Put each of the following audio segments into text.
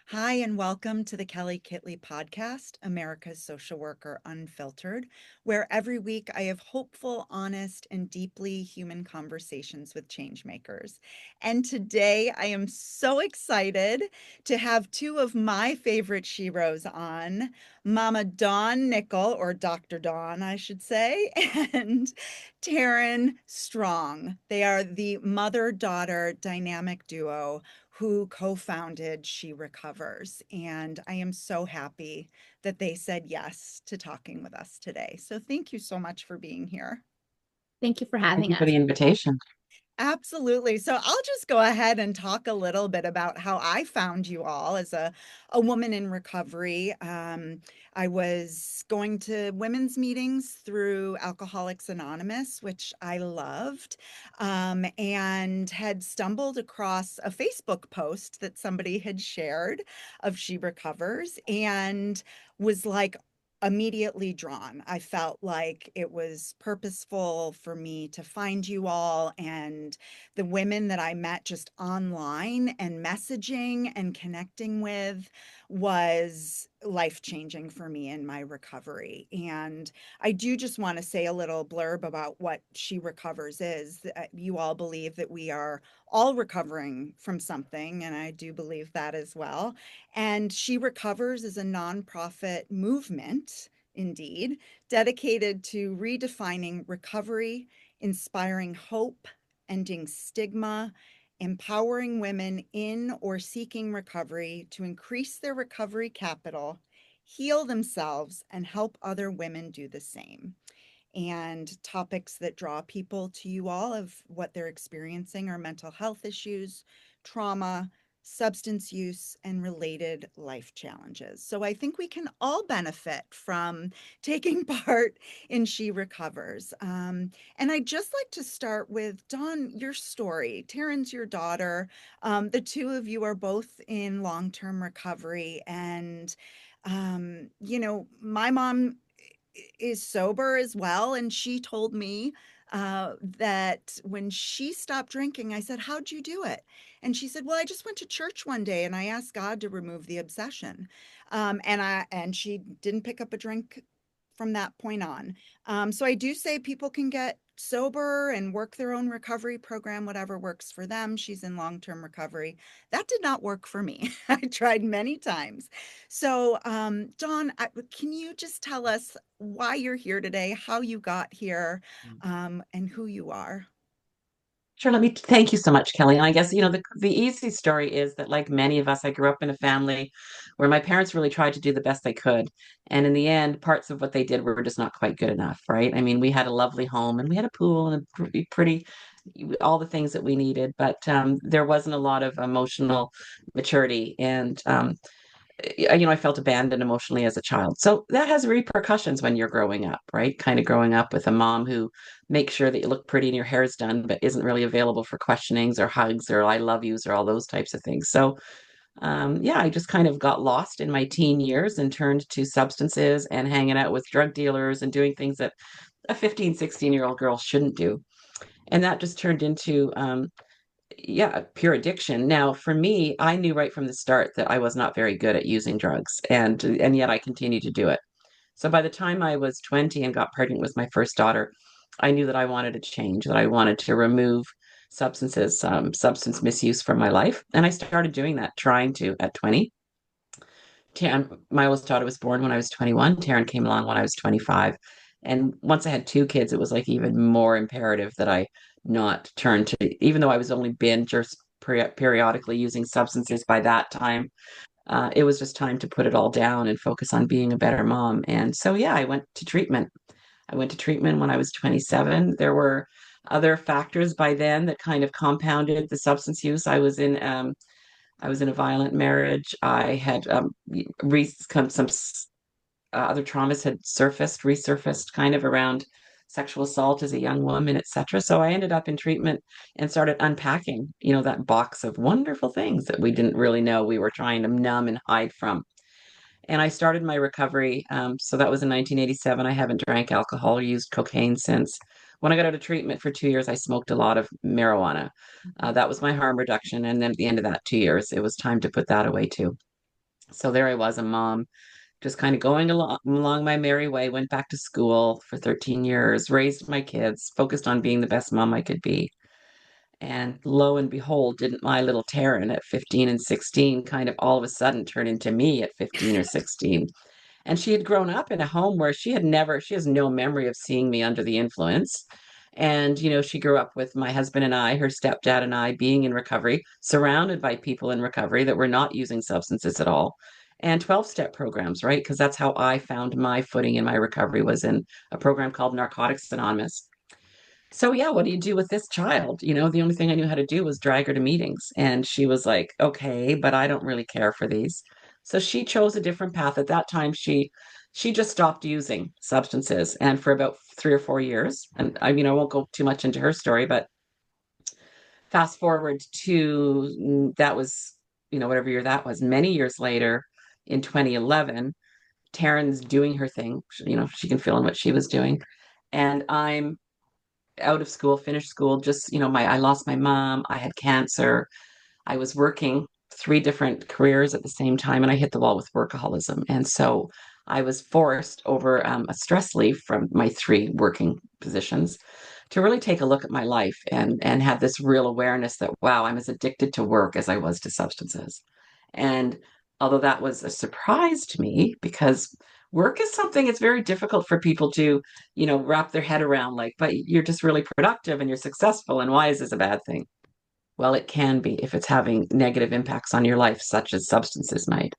Hi, and welcome to the Kelley Kitley podcast, America's Social Worker Unfiltered, where every week I have hopeful, honest, and deeply human conversations with changemakers. And today I am so excited to have two of my favorite sheroes on, Mama Dawn Nickel, or Dr. Dawn, I should say, and Taryn Strong. They are the mother-daughter dynamic duo who co-founded She Recovers. And I am so happy that they said yes to talking with us today. So thank you so much for being here. Thank you for Thank having you for us. the invitation. Absolutely. So I'll just go ahead and talk a little bit about how I found you all as a woman in recovery. I was going to women's meetings through Alcoholics Anonymous, which I loved, and had stumbled across a Facebook post that somebody had shared of She Recovers and was like, immediately drawn. I felt like it was purposeful for me to find you all, and the women that I met just online and messaging and connecting with was life changing for me in my recovery. And I do just want to say a little blurb about what She Recovers is. You all believe that we are all recovering from something, and I do believe that as well. And She Recovers is a nonprofit movement, indeed, dedicated to redefining recovery, inspiring hope, ending stigma, empowering women in or seeking recovery to increase their recovery capital, heal themselves, and help other women do the same. And topics that draw people to you all of what they're experiencing are mental health issues, trauma, substance use, and related life challenges. So I think we can all benefit from taking part in She Recovers. And I'd just like to start with Dawn, your story. Taryn's your daughter. The two of you are both in long-term recovery. And, my mom is sober as well. And she told me that when she stopped drinking, I said, "How'd you do it?" And she said, "Well, I just went to church one day and I asked God to remove the obsession." And she didn't pick up a drink from that point on. So I do say people can get sober and work their own recovery program, whatever works for them. She's in long-term recovery. That did not work for me. I tried many times. So, Dawn, can you just tell us why you're here today, how you got here, and who you are? Sure, let me thank you so much, Kelly. And I guess, the easy story is that, like many of us, I grew up in a family where my parents really tried to do the best they could. And in the end, parts of what they did were just not quite good enough, right? I mean, we had a lovely home and we had a pool and a pretty, all the things that we needed, but there wasn't a lot of emotional maturity. And I felt abandoned emotionally as a child. So that has repercussions when you're growing up, right? Kind of growing up with a mom who makes sure that you look pretty and your hair is done, but isn't really available for questionings or hugs or I love yous or all those types of things. So, yeah, I just kind of got lost in my teen years and turned to substances and hanging out with drug dealers and doing things that a 15, 16-year-old girl shouldn't do. And that just turned into yeah, pure addiction. Now, for me, I knew right from the start that I was not very good at using drugs, and yet I continued to do it. So by the time I was 20 and got pregnant with my first daughter, I knew that I wanted to change, that I wanted to remove substance misuse from my life, and I started doing that, trying to at 20. My oldest daughter was born when I was 21. Taryn came along when I was 25. And once I had two kids, it was like even more imperative that I not turn to, even though I was only binge or periodically using substances by that time, it was just time to put it all down and focus on being a better mom. And so, yeah, I went to treatment. I went to treatment when I was 27. There were other factors by then that kind of compounded the substance use. I was in a violent marriage. I had some other traumas had resurfaced kind of around sexual assault as a young woman, etc. So I ended up in treatment and started unpacking, that box of wonderful things that we didn't really know we were trying to numb and hide from. And I started my recovery. So that was in 1987. I haven't drank alcohol or used cocaine since. When I got out of treatment for 2 years, I smoked a lot of marijuana. Mhm. That was my harm reduction. And then at the end of that 2 years, it was time to put that away too. So there I was, a mom, just kind of going along my merry way, went back to school for 13 years, raised my kids, focused on being the best mom I could be. And lo and behold, didn't my little Taryn at 15 and 16 kind of all of a sudden turn into me at 15 or 16? And she had grown up in a home where she has no memory of seeing me under the influence. And, she grew up with my husband and I, her stepdad and I being in recovery, surrounded by people in recovery that were not using substances at all. And 12-step programs, right? Because that's how I found my footing in my recovery was in a program called Narcotics Anonymous. So yeah, what do you do with this child? The only thing I knew how to do was drag her to meetings. And she was like, okay, but I don't really care for these. So she chose a different path. At that time, she just stopped using substances. And for about 3 or 4 years, and I won't go too much into her story, but fast forward to that was, whatever year that was, many years later in 2011, Taryn's doing her thing. She can fill in what she was doing. And I'm out of school, finished school, just, I lost my mom, I had cancer, I was working 3 different careers at the same time, and I hit the wall with workaholism. And so I was forced over a stress leave from my 3 working positions to really take a look at my life and have this real awareness that, wow, I'm as addicted to work as I was to substances. And although that was a surprise to me because work is something it's very difficult for people to, wrap their head around, like, but you're just really productive and you're successful. And why is this a bad thing? Well, it can be if it's having negative impacts on your life, such as substances might.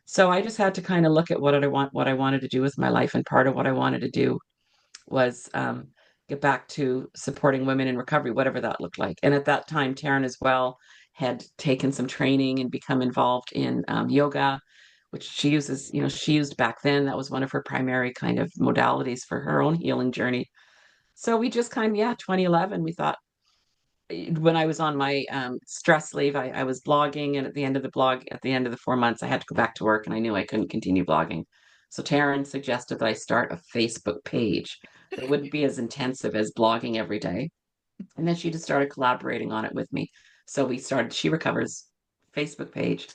So I just had to kind of look at what I wanted to do with my life. And part of what I wanted to do was get back to supporting women in recovery, whatever that looked like. And at that time, Taryn as well had taken some training and become involved in yoga, which she uses, she used back then. That was one of her primary kind of modalities for her own healing journey. So we just kind of, yeah, 2011, we thought, when I was on my stress leave, I was blogging, and at the end of the 4 months, I had to go back to work, and I knew I couldn't continue blogging. So Taryn suggested that I start a Facebook page that wouldn't be as intensive as blogging every day, and then she just started collaborating on it with me. So we started She Recovers Facebook page,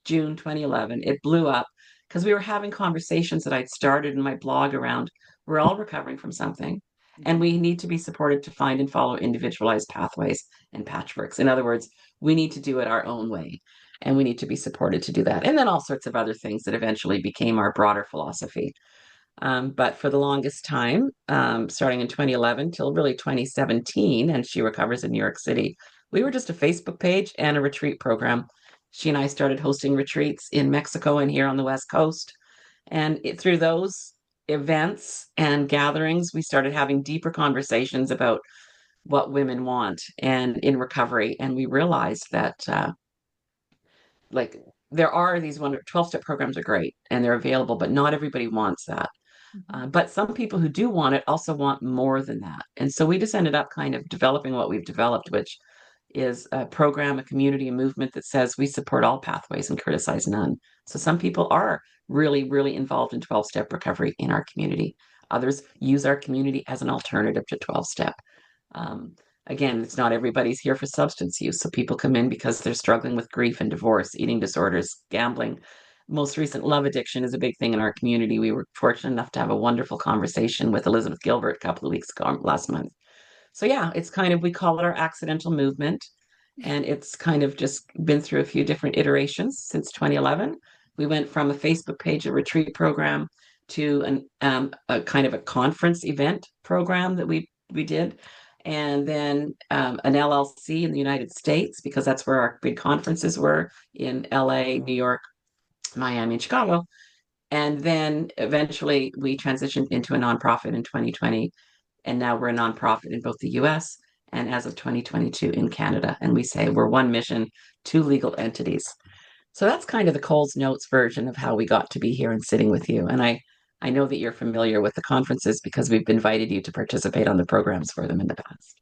June 2011. It blew up because we were having conversations that I'd started in my blog around we're all recovering from something, and Mhm. we need to be supported to find and follow individualized pathways and patchworks. In other words, we need to do it our own way, and we need to be supported to do that. And then all sorts of other things that eventually became our broader philosophy. But for the longest time, starting in 2011 till really 2017, and She Recovers in New York City, we were just a Facebook page and a retreat program. She and I started hosting retreats in Mexico and here on the West Coast. And through those events and gatherings, we started having deeper conversations about what women want and in recovery. And we realized that, like, there are these 12-step programs are great and they're available, but not everybody wants that. Mhm. But some people who do want it also want more than that. And so we just ended up kind of developing what we've developed, which is a program, a community, a movement that says we support all pathways and criticize none. So some people are really, really involved in 12-step recovery in our community. Others use our community as an alternative to 12-step. Um, Again, it's not everybody's here for substance use. So people come in because they're struggling with grief and divorce, eating disorders, gambling. Most recent, love addiction is a big thing in our community. We were fortunate enough to have a wonderful conversation with Elizabeth Gilbert a couple of weeks ago, last month. So yeah, it's kind of, we call it our accidental movement. And it's kind of just been through a few different iterations since 2011. We went from a Facebook page, a retreat program, to a kind of a conference event program that we did, and then an LLC in the United States, because that's where our big conferences were in LA, New York, Miami, and Chicago. And then eventually we transitioned into a nonprofit in 2020. And now we're a nonprofit in both the US and as of 2022 in Canada. And we say we're one mission, 2 legal entities. So that's kind of the Coles Notes version of how we got to be here and sitting with you. And I know that you're familiar with the conferences because we've invited you to participate on the programs for them in the past.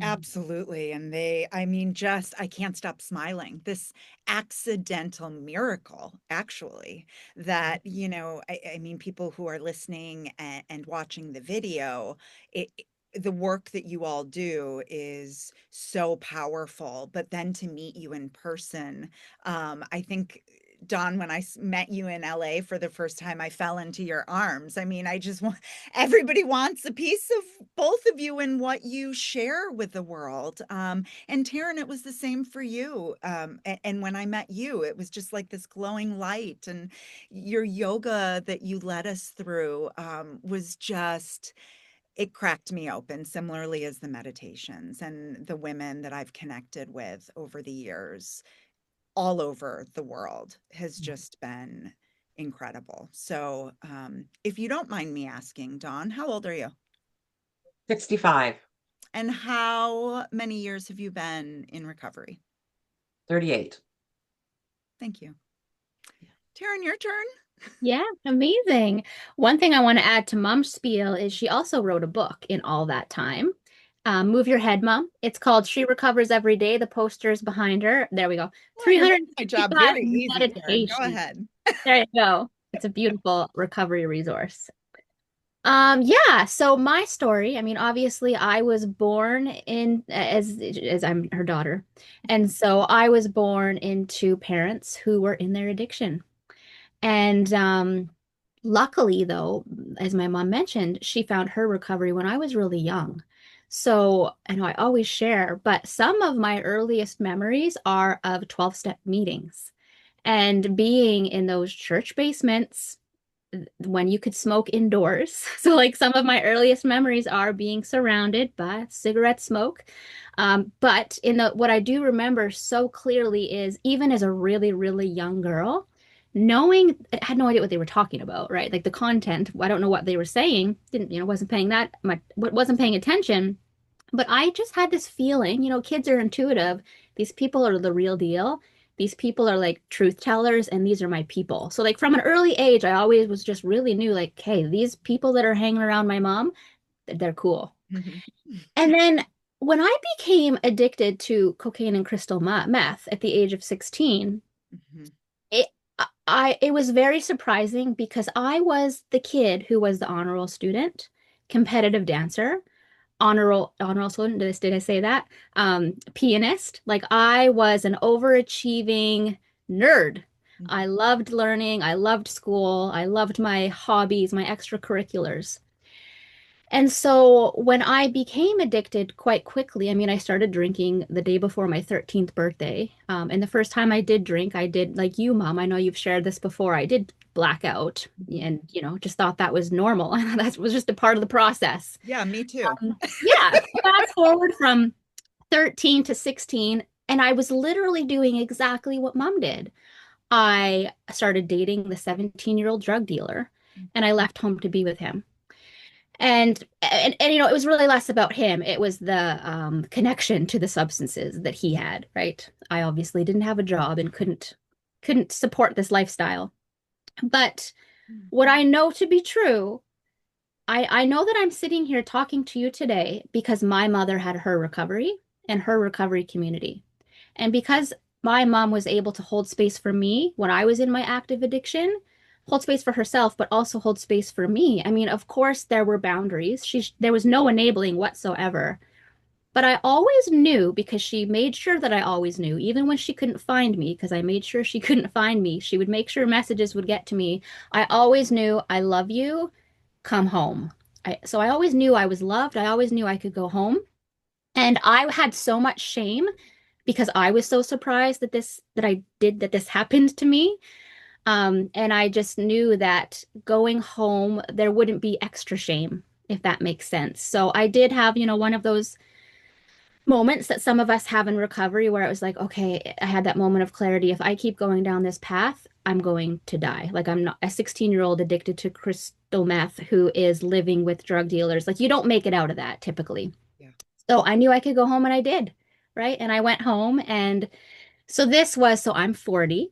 Absolutely. And I mean, I can't stop smiling. This accidental miracle, actually, that, I mean, people who are listening and watching the video, the work that you all do is so powerful. But then to meet you in person, I think Dawn, when met you in LA for the first time, I fell into your arms. I mean, I just want everybody wants a piece of both of you and what you share with the world. And Taryn, it was the same for you. And when I met you, it was just like this glowing light, and your yoga that you led us through was just, it cracked me open, similarly as the meditations and the women that I've connected with over the years all over the world has just been incredible. So, if you don't mind me asking, Dawn, how old are you? 65, And how many years have you been in recovery? 38. Thank you. Taryn, your turn. Yeah, amazing. One thing I want to add to Mom's spiel is she also wrote a book in all that time. Move Your Head, Mom. It's called She Recovers Every Day. The poster's behind her. There we go. Well, you're making my job 365 very easy, Taryn. Go meditations. ahead. There you go. It's a beautiful recovery resource. Yeah, so my story, I mean, obviously I was born in as I'm her daughter. And so I was born into parents who were in their addiction. And luckily, though, as my mom mentioned, she found her recovery when I was really young. So, I know I always share, but some of my earliest memories are of 12-step meetings and being in those church basements when you could smoke indoors. So, like, some of my earliest memories are being surrounded by cigarette smoke. But in the what I do remember so clearly is even as a really, really young girl, knowing I had no idea what they were talking about, right? Like the content, I don't know what they were saying, didn't, wasn't paying that much, wasn't paying attention. But I just had this feeling, kids are intuitive. These people are the real deal. These people are like truth tellers, and these are my people. So, like, from an early age, I always was just really knew, like, hey, these people that are hanging around my mom, they're cool. Mhm. And then when I became addicted to cocaine and crystal meth at the age of 16, Mhm. it it was very surprising because I was the kid who was the honor roll student, competitive dancer, honor roll student. Did I say that? Pianist. Like, I was an overachieving nerd. I Mhm. loved learning. I loved school. I loved my hobbies, my extracurriculars. And so when I became addicted quite quickly, I mean, I started drinking the day before my 13th birthday. And the first time I did drink, I did, like you, Mom, I know you've shared this before. I did black out Mhm. and, just thought that was normal. That was just a part of the process. Yeah, me too. Yeah. Fast forward from 13 to 16, and I was literally doing exactly what Mom did. I started dating the 17-year-old drug dealer, and I left home to be with him. And it was really less about him. It was the connection to the substances that he had, right? I obviously didn't have a job and couldn't support this lifestyle. But what I know to be true, I know that I'm sitting here talking to you today because my mother had her recovery and her recovery community. And because my mom was able to hold space for me when I was in my active addiction, hold space for herself, but also hold space for me. I mean, of course, there were boundaries. There was no enabling whatsoever. But I always knew because she made sure that I always knew, even when she couldn't find me, because I made sure she couldn't find me. She would make sure messages would get to me. I always knew, I love you, come home. So I always knew I was loved. I always knew I could go home. And I had so much shame because I was so surprised that this happened to me. And I just knew that going home, there wouldn't be extra shame, if that makes sense. So I did have, one of those moments that some of us have in recovery where it was like, okay, I had that moment of clarity. If I keep going down this path, I'm going to die. Like, I'm not a 16-year-old addicted to crystal meth who is living with drug dealers. Like, you don't make it out of that typically. Yeah. So I knew I could go home, and I did. Right. And I went home. And so I'm 40.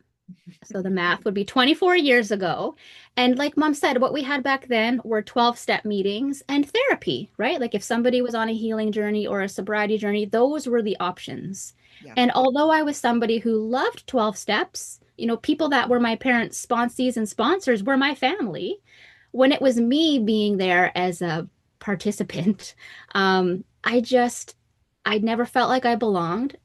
So the math would be 24 years ago. And like Mom said, what we had back then were 12-step meetings and therapy, right? Like, if somebody was on a healing journey or a sobriety journey, those were the options. Yeah. And although I was somebody who loved 12 steps, people that were my parents' sponsees and sponsors were my family. When it was me being there as a participant, I never felt like I belonged.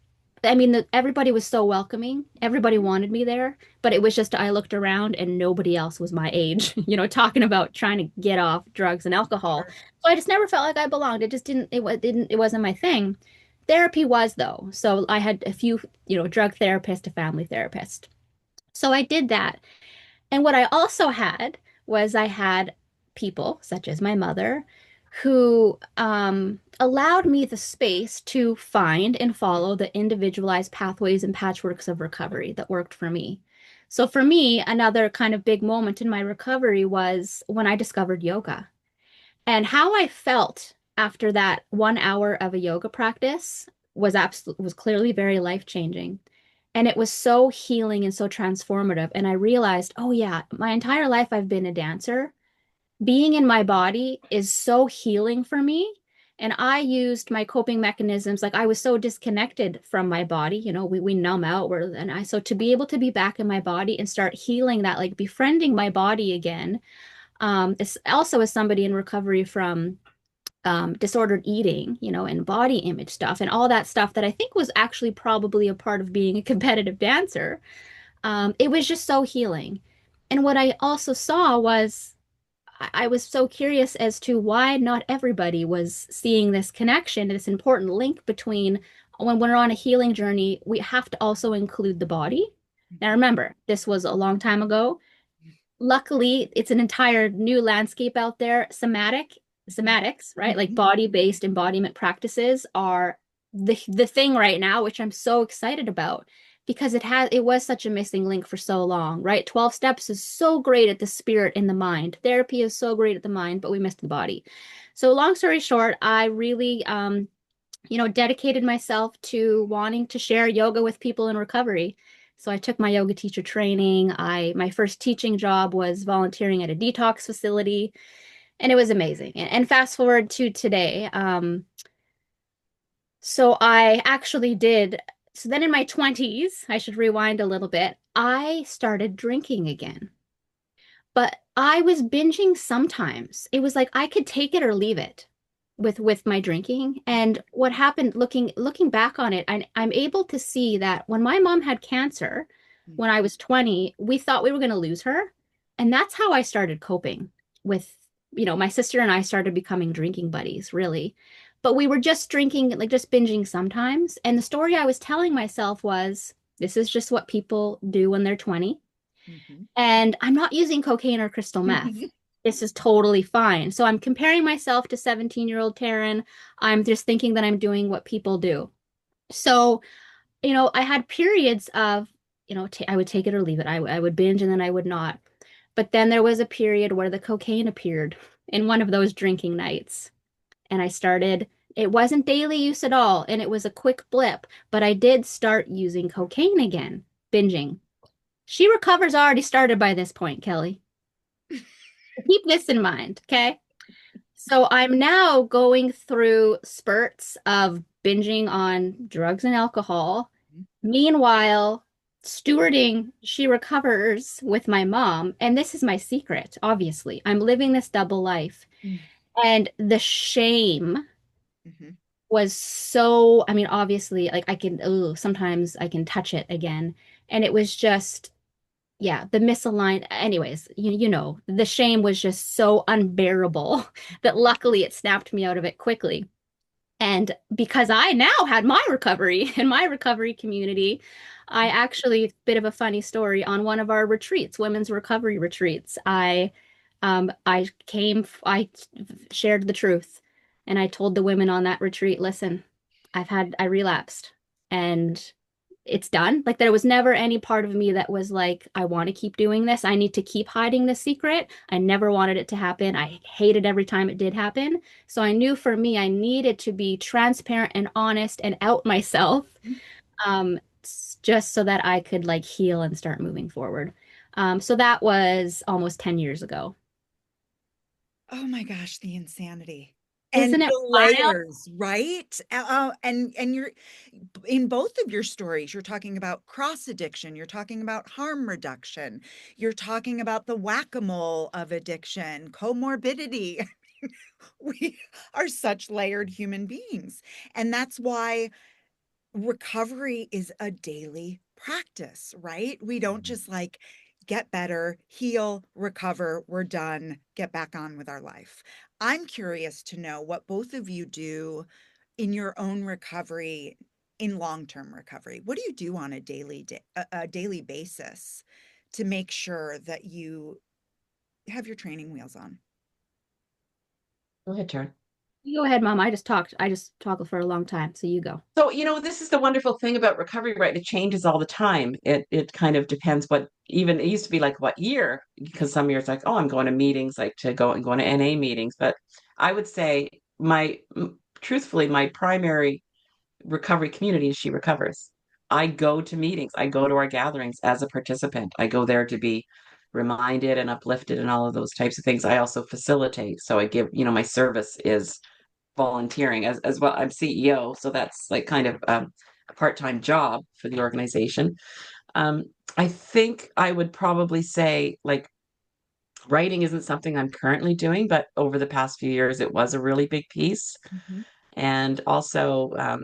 I mean, everybody was so welcoming. Everybody wanted me there, but it was just I looked around and nobody else was my age, talking about trying to get off drugs and alcohol. Sure. So I just never felt like I belonged. It just it wasn't my thing. Therapy was though. So I had a few, drug therapist, a family therapist. So I did that. And what I also had was I had people, such as my mother, who allowed me the space to find and follow the individualized pathways and patchworks of recovery that worked for me. So for me, another kind of big moment in my recovery was when I discovered yoga. And how I felt after that 1 hour of a yoga practice was clearly very life-changing. And it was so healing and so transformative. And I realized, oh yeah, my entire life I've been a dancer. Being in my body is so healing for me. And I used my coping mechanisms. Like I was so disconnected from my body, we numb out. So to be able to be back in my body and start healing that, like befriending my body again, it's also as somebody in recovery from disordered eating, and body image stuff and all that stuff that I think was actually probably a part of being a competitive dancer. It was just so healing. And what I also saw was I was so curious as to why not everybody was seeing this connection, this important link between when we're on a healing journey, we have to also include the body. Now, remember, this was a long time ago. Luckily, it's an entire new landscape out there. Somatics, right? Like Mhm. body-based embodiment practices are the thing right now, which I'm so excited about because it was such a missing link for so long, right? 12 steps is so great at the spirit and the mind. Therapy is so great at the mind, but we missed the body. So long story short, I really dedicated myself to wanting to share yoga with people in recovery. So I took my yoga teacher training. My first teaching job was volunteering at a detox facility, and it was amazing. And fast forward to today. So I actually did. So then in my 20s, I should rewind a little bit. I started drinking again. But I was binging sometimes. It was like I could take it or leave it with my drinking. And what happened looking back on it, I'm able to see that when my mom had cancer when I was 20, we thought we were going to lose her. And that's how I started coping with, my sister and I started becoming drinking buddies, really. But we were just drinking, like just binging sometimes. And the story I was telling myself was, this is just what people do when they're 20. Mhm. And I'm not using cocaine or crystal meth. This is totally fine. So I'm comparing myself to 17-year-old Taryn. I'm just thinking that I'm doing what people do. So, I had periods of, I would take it or leave it. I would binge and then I would not. But then there was a period where the cocaine appeared in one of those drinking nights. And it wasn't daily use at all. And it was a quick blip, but I did start using cocaine again, binging. She recovers already started by this point, Kelley. Keep this in mind, okay? So I'm now going through spurts of binging on drugs and alcohol. Meanwhile, stewarding She Recovers with my mom. And this is my secret, obviously. I'm living this double life. Mhm. And the shame Mhm. was so, I mean, obviously, like sometimes I can touch it again. And it was just yeah, the misaligned, anyways, the shame was just so unbearable that luckily it snapped me out of it quickly. And because I now had my recovery in my recovery community, I actually, bit of a funny story on one of our retreats, women's recovery retreats. I shared the truth and I told the women on that retreat, listen, I relapsed and it's done. Like there was never any part of me that was like, I want to keep doing this. I need to keep hiding this secret. I never wanted it to happen. I hated every time it did happen. So I knew for me, I needed to be transparent and honest and out myself, just so that I could like heal and start moving forward. So that was almost 10 years ago. Oh my gosh, the insanity and Isn't it the wild? layers, right? And you're in both of your stories, you're talking about cross addiction, you're talking about harm reduction, you're talking about the whack-a-mole of addiction, comorbidity. We are such layered human beings. And that's why recovery is a daily practice, right? We don't just like get better, heal, recover, we're done, get back on with our life. I'm curious to know what both of you do in your own recovery, in long-term recovery. What do you do on a daily basis to make sure that you have your training wheels on? Go ahead, Taryn. You go ahead, Mom. I just talked for a long time, so you go. So, this is the wonderful thing about recovery, right? It changes all the time. It kind of depends what even it used to be like what year, because some years like, oh, I'm going to meetings, like to go and going to NA meetings. But I would say truthfully, my primary recovery community is She Recovers. I go to meetings, I go to our gatherings as a participant. I go there to be reminded and uplifted and all of those types of things. I also facilitate. So I give, my service is volunteering as well. I'm CEO, so that's like kind of a part-time job for the organization. Um, I think I would probably say like writing isn't something I'm currently doing, but over the past few years, it was a really big piece. Mhm, And also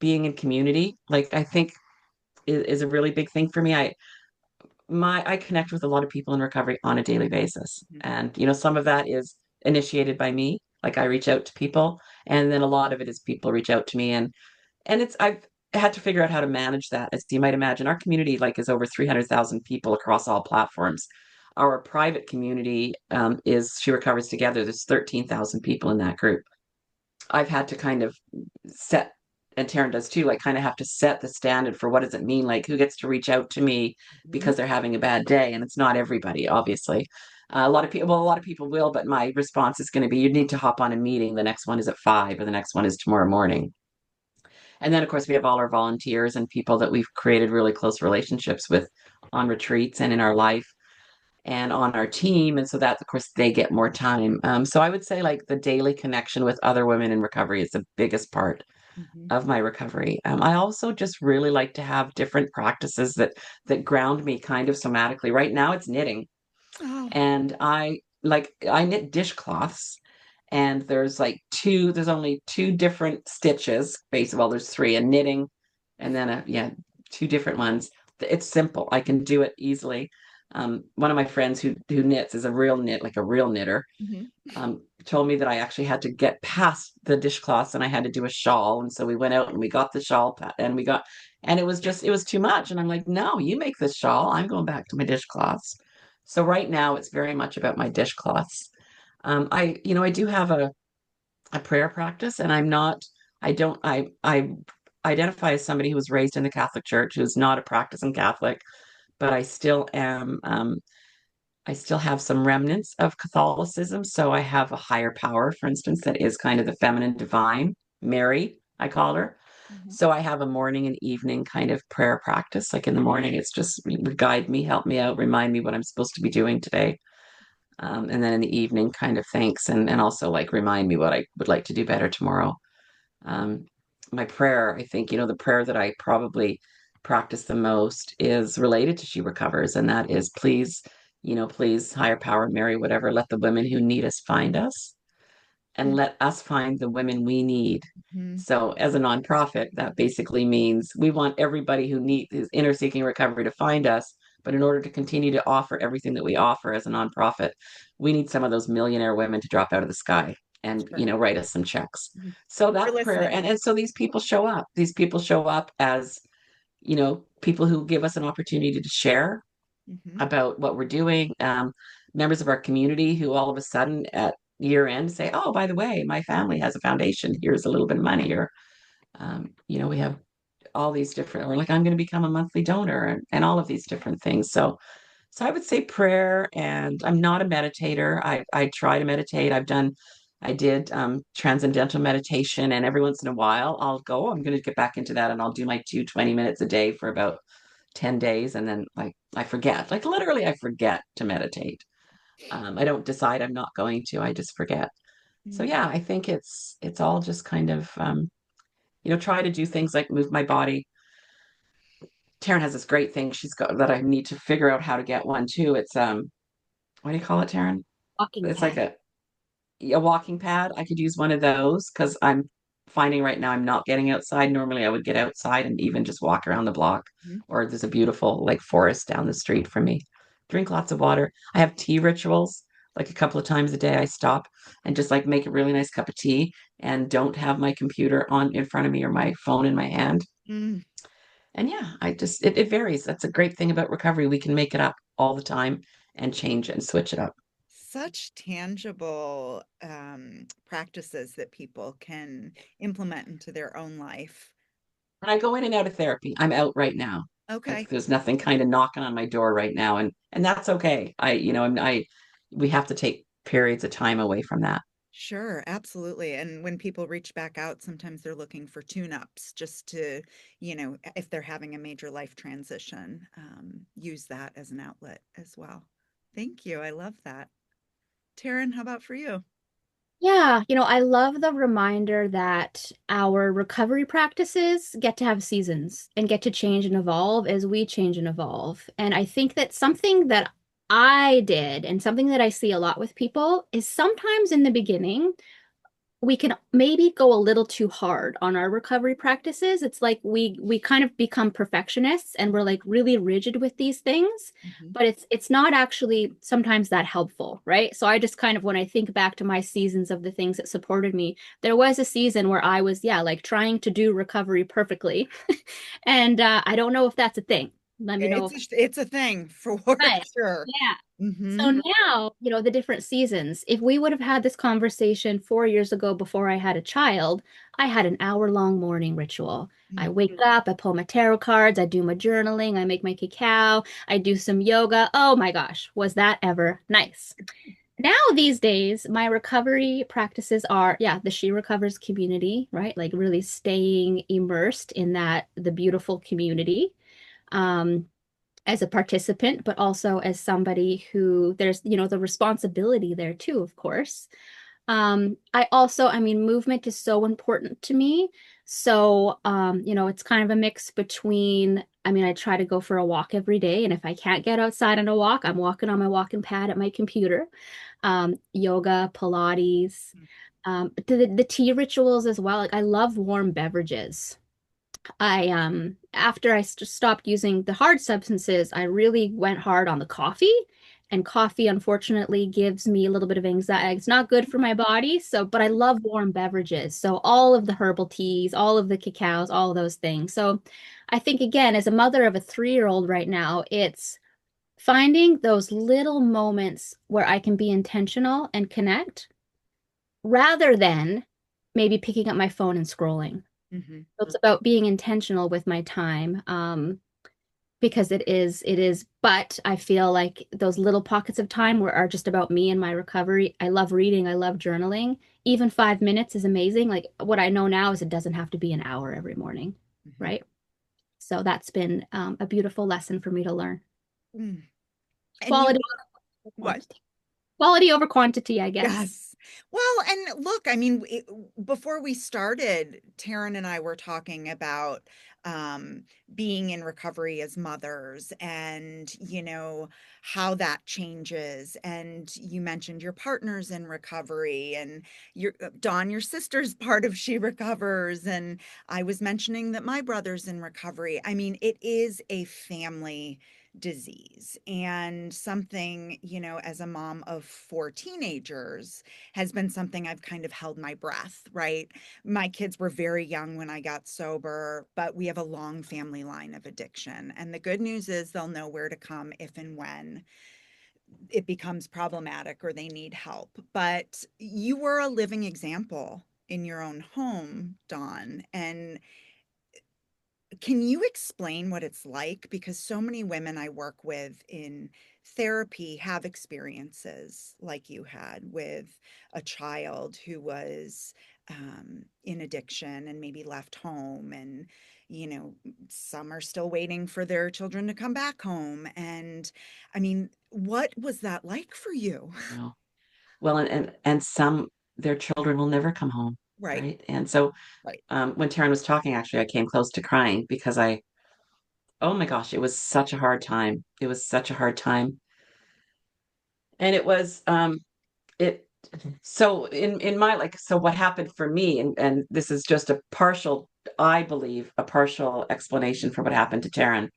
being in community, like I think is a really big thing for me. I connect with a lot of people in recovery on a daily basis. mhm, And, some of that is initiated by me. Like I reach out to people, and then a lot of it is people reach out to me. And I've had to figure out how to manage that. As you might imagine, our community like is over 300,000 people across all platforms. Our private community is She Recovers Together. There's 13,000 people in that group. I've had to kind of set, and Taryn does too, like kind of have to set the standard for what does it mean? Like who gets to reach out to me mhm, because they're having a bad day? And it's not everybody, obviously. A lot of people will, but my response is going to be, you need to hop on a meeting. The next one is at 5, or the next one is tomorrow morning. And then, of course, we have all our volunteers and people that we've created really close relationships with on retreats and in our life and on our team. And so that, of course, they get more time. So I would say like the daily connection with other women in recovery is the biggest part mhm. of my recovery. I also just really like to have different practices that ground me kind of somatically. Right now, it's knitting, Oh, and I knit dishcloths. And there's only two different stitches. Basically, well, there's three, a knitting, and then two different ones. It's simple. I can do it easily. One of my friends who knits is a real like a real knitter, mhm. told me that I actually had to get past the dishcloths and I had to do a shawl. And so we went out and we got the shawl and it was too much. And I'm like, no, you make this shawl. I'm going back to my dishcloths. So right now it's very much about my dishcloths. I do have a prayer practice and I identify as somebody who was raised in the Catholic Church, who's not a practicing Catholic, but I still am, I still have some remnants of Catholicism. So I have a higher power, for instance, that is kind of the feminine divine, Mary, I call her. Mhm. So I have a morning and evening kind of prayer practice. Like in the morning, it's just guide me, help me out, remind me what I'm supposed to be doing today. And then in the evening, kind of thanks and also like remind me what I would like to do better tomorrow. Um, my prayer, I think, the prayer that I probably practice the most is related to She Recovers, and that is please, please, higher power, Mary, whatever, let the women who need us find us and let us find the women we need. Mhm. So, as a nonprofit, that basically means we want everybody who's inner seeking recovery to find us. But in order to continue to offer everything that we offer as a nonprofit, we need some of those millionaire women to drop out of the sky and Sure. write us some checks. Mhm. So We're that prayer, listening. and so these people show up. These people show up as people who give us an opportunity to share Mhm. about what we're doing. Members of our community who all of a sudden at year end say, "Oh, by the way, my family has a foundation. Here's a little bit of money." Or, we have all these different, or like I'm going to become a monthly donor, and all of these different things. So I would say prayer, and I'm not a meditator. I try to meditate. I did transcendental meditation, and every once in a while I'll go, I'm going to get back into that, and I'll do my 20 minutes a day for about 10 days, and then like I forget, like literally I forget to meditate. I don't decide I'm not going to, I just forget. So Mhm. yeah, I think it's all just kind of try to do things like move my body. Taryn has this great thing she's got that I need to figure out how to get one too. It's what do you call it, Taryn? Walking It's like pad. a walking pad. I could use one of those because I'm finding right now I'm not getting outside. Normally I would get outside and even just walk around the block, Mhm. or there's a beautiful like forest down the street from me. Drink lots of water. I have tea rituals. Like a couple of times a day, I stop and just like make a really nice cup of tea and don't have my computer on in front of me or my phone in my hand. Mm. And yeah, it varies. That's a great thing about recovery. We can make it up all the time and change it and switch it up. Such tangible practices that people can implement into their own life. When I go in and out of therapy, I'm out right now. Like Okay. there's nothing kind of knocking on my door right now, and that's okay. We have to take periods of time away from that. Sure, absolutely. And when people reach back out, sometimes they're looking for tune-ups just to, if they're having a major life transition, use that as an outlet as well. Thank you. I love that. Taryn, how about for you? Yeah, I love the reminder that our recovery practices get to have seasons and get to change and evolve as we change and evolve. And I think that something that I did and something that I see a lot with people is sometimes in the beginning, we can maybe go a little too hard on our recovery practices. It's like we kind of become perfectionists and we're like really rigid with these things, Mhm. but it's not actually sometimes that helpful, right? So I just kind of when I think back to my seasons of the things that supported me, there was a season where I was yeah, like trying to do recovery perfectly. And I don't know if that's a thing. Let me know if It's a thing for right. sure. Yeah. So Hmm. now, the different seasons, if we would have had this conversation 4 years ago before I had a child, I had an hour-long morning ritual. I wake up, I pull my tarot cards, I do my journaling, I make my cacao, I do some yoga. Oh my gosh, was that ever nice? Now, these days, my recovery practices are, yeah, the She Recovers community, right? Like really staying immersed in the beautiful community. Um, as a participant, but also as somebody who there's, the responsibility there too, of course. I mean, movement is so important to me. So, it's kind of a mix between, I mean, I try to go for a walk every day. And if I can't get outside on a walk, I'm walking on my walking pad at my computer. Yoga, Pilates, but the tea rituals as well. Like I love warm beverages. I after I stopped using the hard substances, I really went hard on the coffee. And coffee, unfortunately, gives me a little bit of anxiety. It's not good for my body. So, but I love warm beverages. So all of the herbal teas, all of the cacaos, all of those things. So I think again, as a mother of a 3-year-old right now, it's finding those little moments where I can be intentional and connect rather than maybe picking up my phone and scrolling. Hmm. So it's about being intentional with my time, because it is, but I feel like those little pockets of time were are just about me and my recovery. I love reading, I love journaling. Even 5 minutes is amazing. Like what I know now is it doesn't have to be an hour every morning, Hmm. right? So that's been a beautiful lesson for me to learn. Mm. And Quality over what? quantity. Quality over quantity, I guess. Yes. Well, and look, I mean, before we started, Taryn and I were talking about um, being in recovery as mothers and, how that changes. And you mentioned your partner's in recovery and Dawn, your sister's part of She Recovers. And I was mentioning that my brother's in recovery. I mean, it is a family disease and something, as a mom of 4 teenagers, has been something I've kind of held my breath, right? My kids were very young when I got sober, but we have a long family line of addiction. And the good news is they'll know where to come if and when it becomes problematic or they need help. But you were a living example in your own home, Dawn. And can you explain what it's like? Because so many women I work with in therapy have experiences like you had with a child who was in addiction and maybe left home. And, some are still waiting for their children to come back home. And I mean, what was that like for you? I know. Well, and some their children will never come home, Right, right? And so right. when Taryn was talking, actually, I came close to crying because oh my gosh, it was such a hard time. It was such a hard time, and it was So in my like, so what happened for me, and this is just a partial, I believe, a partial explanation for what happened to Taryn.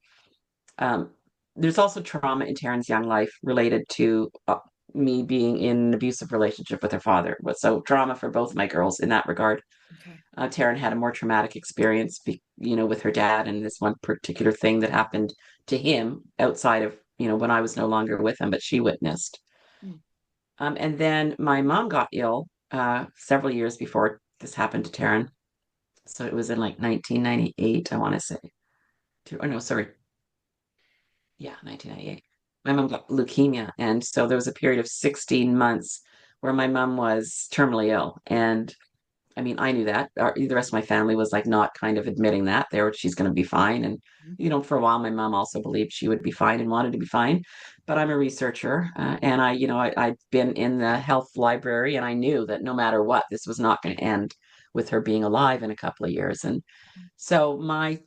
Um, there's also trauma in Taryn's young life related to me being in an abusive relationship with her father. So trauma for both my girls in that regard. Okay. Taryn had a more traumatic experience, with her dad, and this one particular thing that happened to him outside of, when I was no longer with him, but she witnessed. Mm. And then my mom got ill several years before this happened to Taryn. So it was in like 1998, I want to say. Oh, no, sorry. Yeah, 1998. My mom got leukemia. And so there was a period of 16 months where my mom was terminally ill. And I mean, I knew that. The rest of my family was like not kind of admitting that. She's going to be fine. And, Mm. for a while, my mom also believed she would be fine and wanted to be fine. But I'm a researcher, and I'd been in the health library, and I knew that no matter what, this was not going to end with her being alive in a couple of years. And so my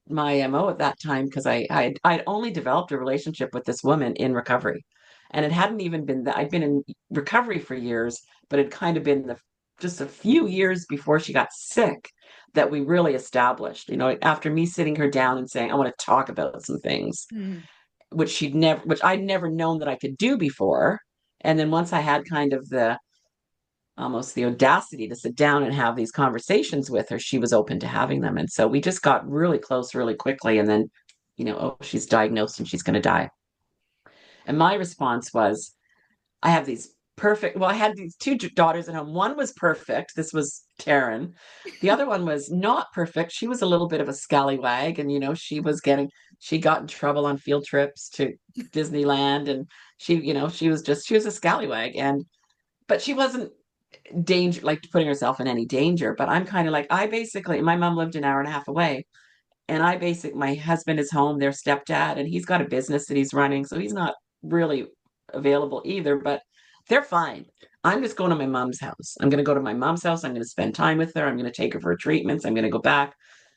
MO at that time, because I'd only developed a relationship with this woman in recovery, and it hadn't even been that I'd been in recovery for years, but it kind of been just a few years before she got sick that we really established. After me sitting her down and saying, "I want to talk about some things," Mm. which I'd never known that I could do before, and then once I had kind of the almost the audacity to sit down and have these conversations with her, she was open to having them. And so we just got really close really quickly. And then, oh, she's diagnosed and she's going to die. And my response was, I had these two daughters at home. One was perfect. This was Taryn. The other one was not perfect. She was a little bit of a scallywag. And, she got in trouble on field trips to Disneyland. And she was a scallywag. But she wasn't danger, like putting herself in any danger. But I'm kind of like, my mom lived an hour and a half away. And my husband is home, their stepdad, and he's got a business that he's running. So he's not really available either, but they're fine. I'm just going to my mom's house. I'm going to go to my mom's house. I'm going to spend time with her. I'm going to take her for treatments. I'm going to go back.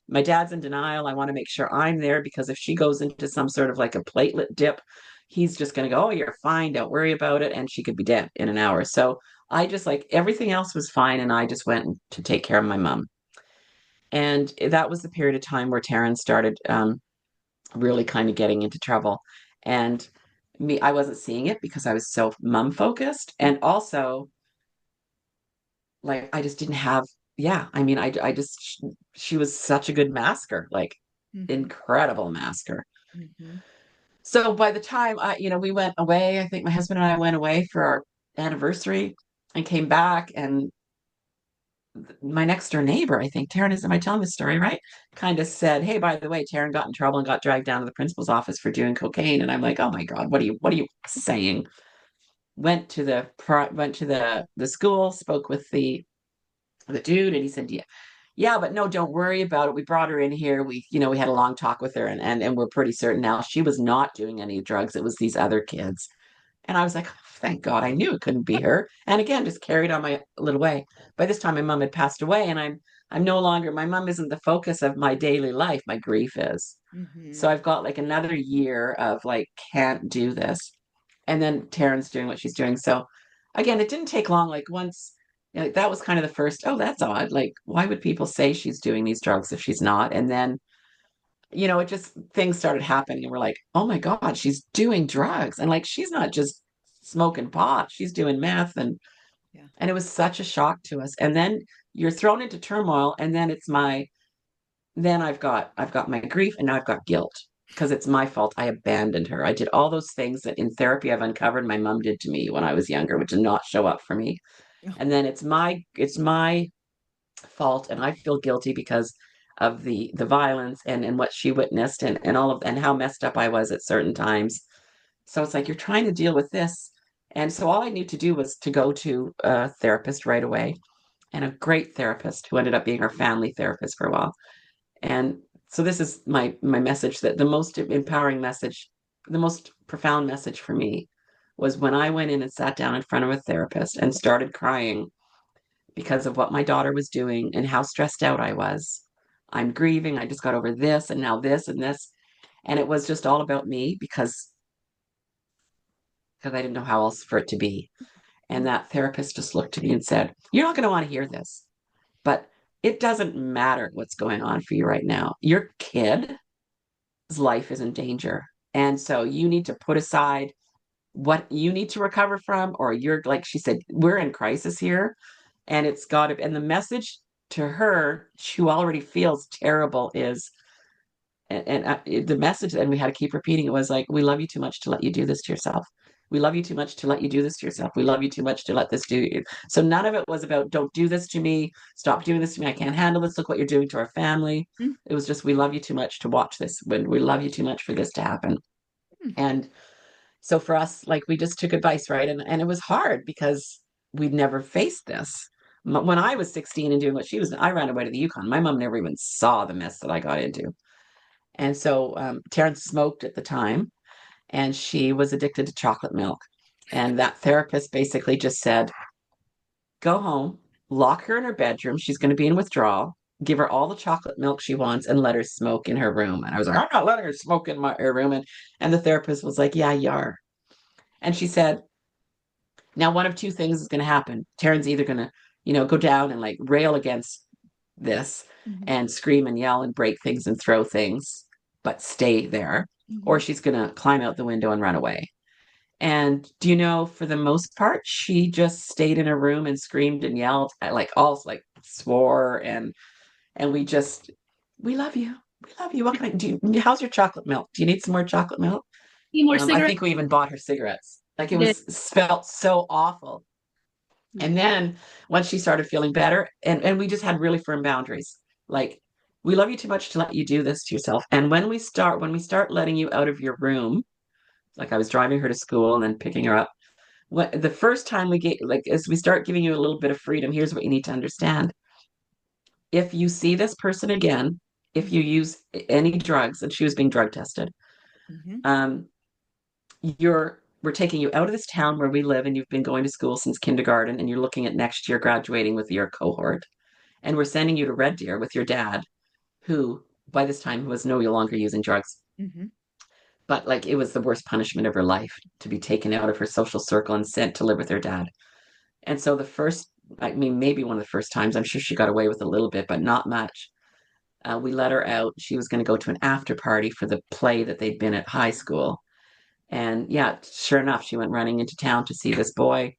My dad's in denial. I want to make sure I'm there because if she goes into some sort of like a platelet dip, he's just going to go, "Oh, you're fine. Don't worry about it." And she could be dead in an hour. So I just like everything else was fine. And I just went to take care of my mom. And that was the period of time where Taryn started really kind of getting into trouble. And I wasn't seeing it because I was so mom focused. And also, like, I just didn't have, yeah, I mean, she was such a good masker, like, Mhm. incredible masker. Mhm. So by the time we went away, I think my husband and I went away for our anniversary and came back, and my next door neighbor, I think, Taryn, am I telling this story right? Kind of said, "Hey, by the way, Taryn got in trouble and got dragged down to the principal's office for doing cocaine." And I'm like, "Oh my God, what are you saying?" Went to the school, spoke with the dude, and he said, "Yeah, yeah, but no, don't worry about it. We brought her in here. We had a long talk with her, and we're pretty certain now she was not doing any drugs. It was these other kids." And I was like, "Thank God, I knew it couldn't be her." And again, just carried on my little way. By this time, my mom had passed away, and I'm no longer, my mom isn't the focus of my daily life. My grief is. So Mhm. I've got like another year of like, can't do this. And then Taryn's doing what she's doing. So again, it didn't take long. Like once, that was kind of the first, "Oh, that's odd. Like, why would people say she's doing these drugs if she's not?" And then it just things started happening and we're like, "Oh my God, she's doing drugs." And like she's not just smoking pot, she's doing meth. and Yeah. and it was such a shock to us. And then you're thrown into turmoil, and then I've got my grief, and now I've got guilt because it's my fault. I abandoned her. I did all those things that in therapy I've uncovered my mom did to me when I was younger, which did not show up for me. Oh. And then it's my fault, and I feel guilty because of the violence and what she witnessed, and all of and how messed up I was at certain times. So it's like you're trying to deal with this. And so all I knew to do was to go to a therapist right away, and a great therapist who ended up being our family therapist for a while. And so this is my message, that the most empowering message, the most profound message for me was when I went in and sat down in front of a therapist and started crying because of what my daughter was doing and how stressed out I was. I'm grieving. I just got over this and now this and this. And it was just all about me because I didn't know how else for it to be. And that therapist just looked at me and said, "You're not going to want to hear this, but it doesn't matter what's going on for you right now. Your kid's life is in danger. And so you need to put aside what you need to recover from, or you're, like she said, we're in crisis here. And it's got to, and the message to her, who already feels terrible, is, the message, and we had to keep repeating it, was like, we love you too much to let you do this to yourself. We love you too much to let you do this to yourself. We love you too much to let this do you. So none of it was about, don't do this to me. Stop doing this to me. I can't handle this. Look what you're doing to our family. Mm. It was just, we love you too much to watch this. When we love you too much for this to happen. Mm. And so for us, like, we just took advice, right? And it was hard because we'd never faced this. When I was 16 and doing what she was, I ran away to the Yukon. My mom never even saw the mess that I got into. And so Taryn smoked at the time, and she was addicted to chocolate milk. And that therapist basically just said, go home, lock her in her bedroom. She's going to be in withdrawal. Give her all the chocolate milk she wants and let her smoke in her room. And I was like, I'm not letting her smoke in my room. And the therapist was like, yeah, you are. And she said, now one of two things is going to happen. Taryn's either going to, go down and like rail against this Mhm. and scream and yell and break things and throw things, but stay there, or she's going to climb out the window and run away. And do you know, for the most part, she just stayed in her room and screamed and yelled, like all like swore, and we love you. We love you. What can I do? How's your chocolate milk? Do you need some more chocolate milk? Need more I cigarettes? think we even bought her cigarettes. Like, it Did. was felt so awful. And then once she started feeling better, and we just had really firm boundaries. Like, we love you too much to let you do this to yourself. And when we start letting you out of your room, like I was driving her to school and then picking her up. The first time we get, like, as we start giving you a little bit of freedom, here's what you need to understand. If you see this person again, if you use any drugs, and she was being drug tested, Mhm. um, we're taking you out of this town where we live, and you've been going to school since kindergarten, and you're looking at next year graduating with your cohort. And we're sending you to Red Deer with your dad, who by this time was no longer using drugs. Mhm. But like, it was the worst punishment of her life to be taken out of her social circle and sent to live with her dad. And so maybe one of the first times, I'm sure she got away with a little bit, but not much. We let her out. She was going to go to an after party for the play that they'd been at high school. And yeah, sure enough, she went running into town to see this boy.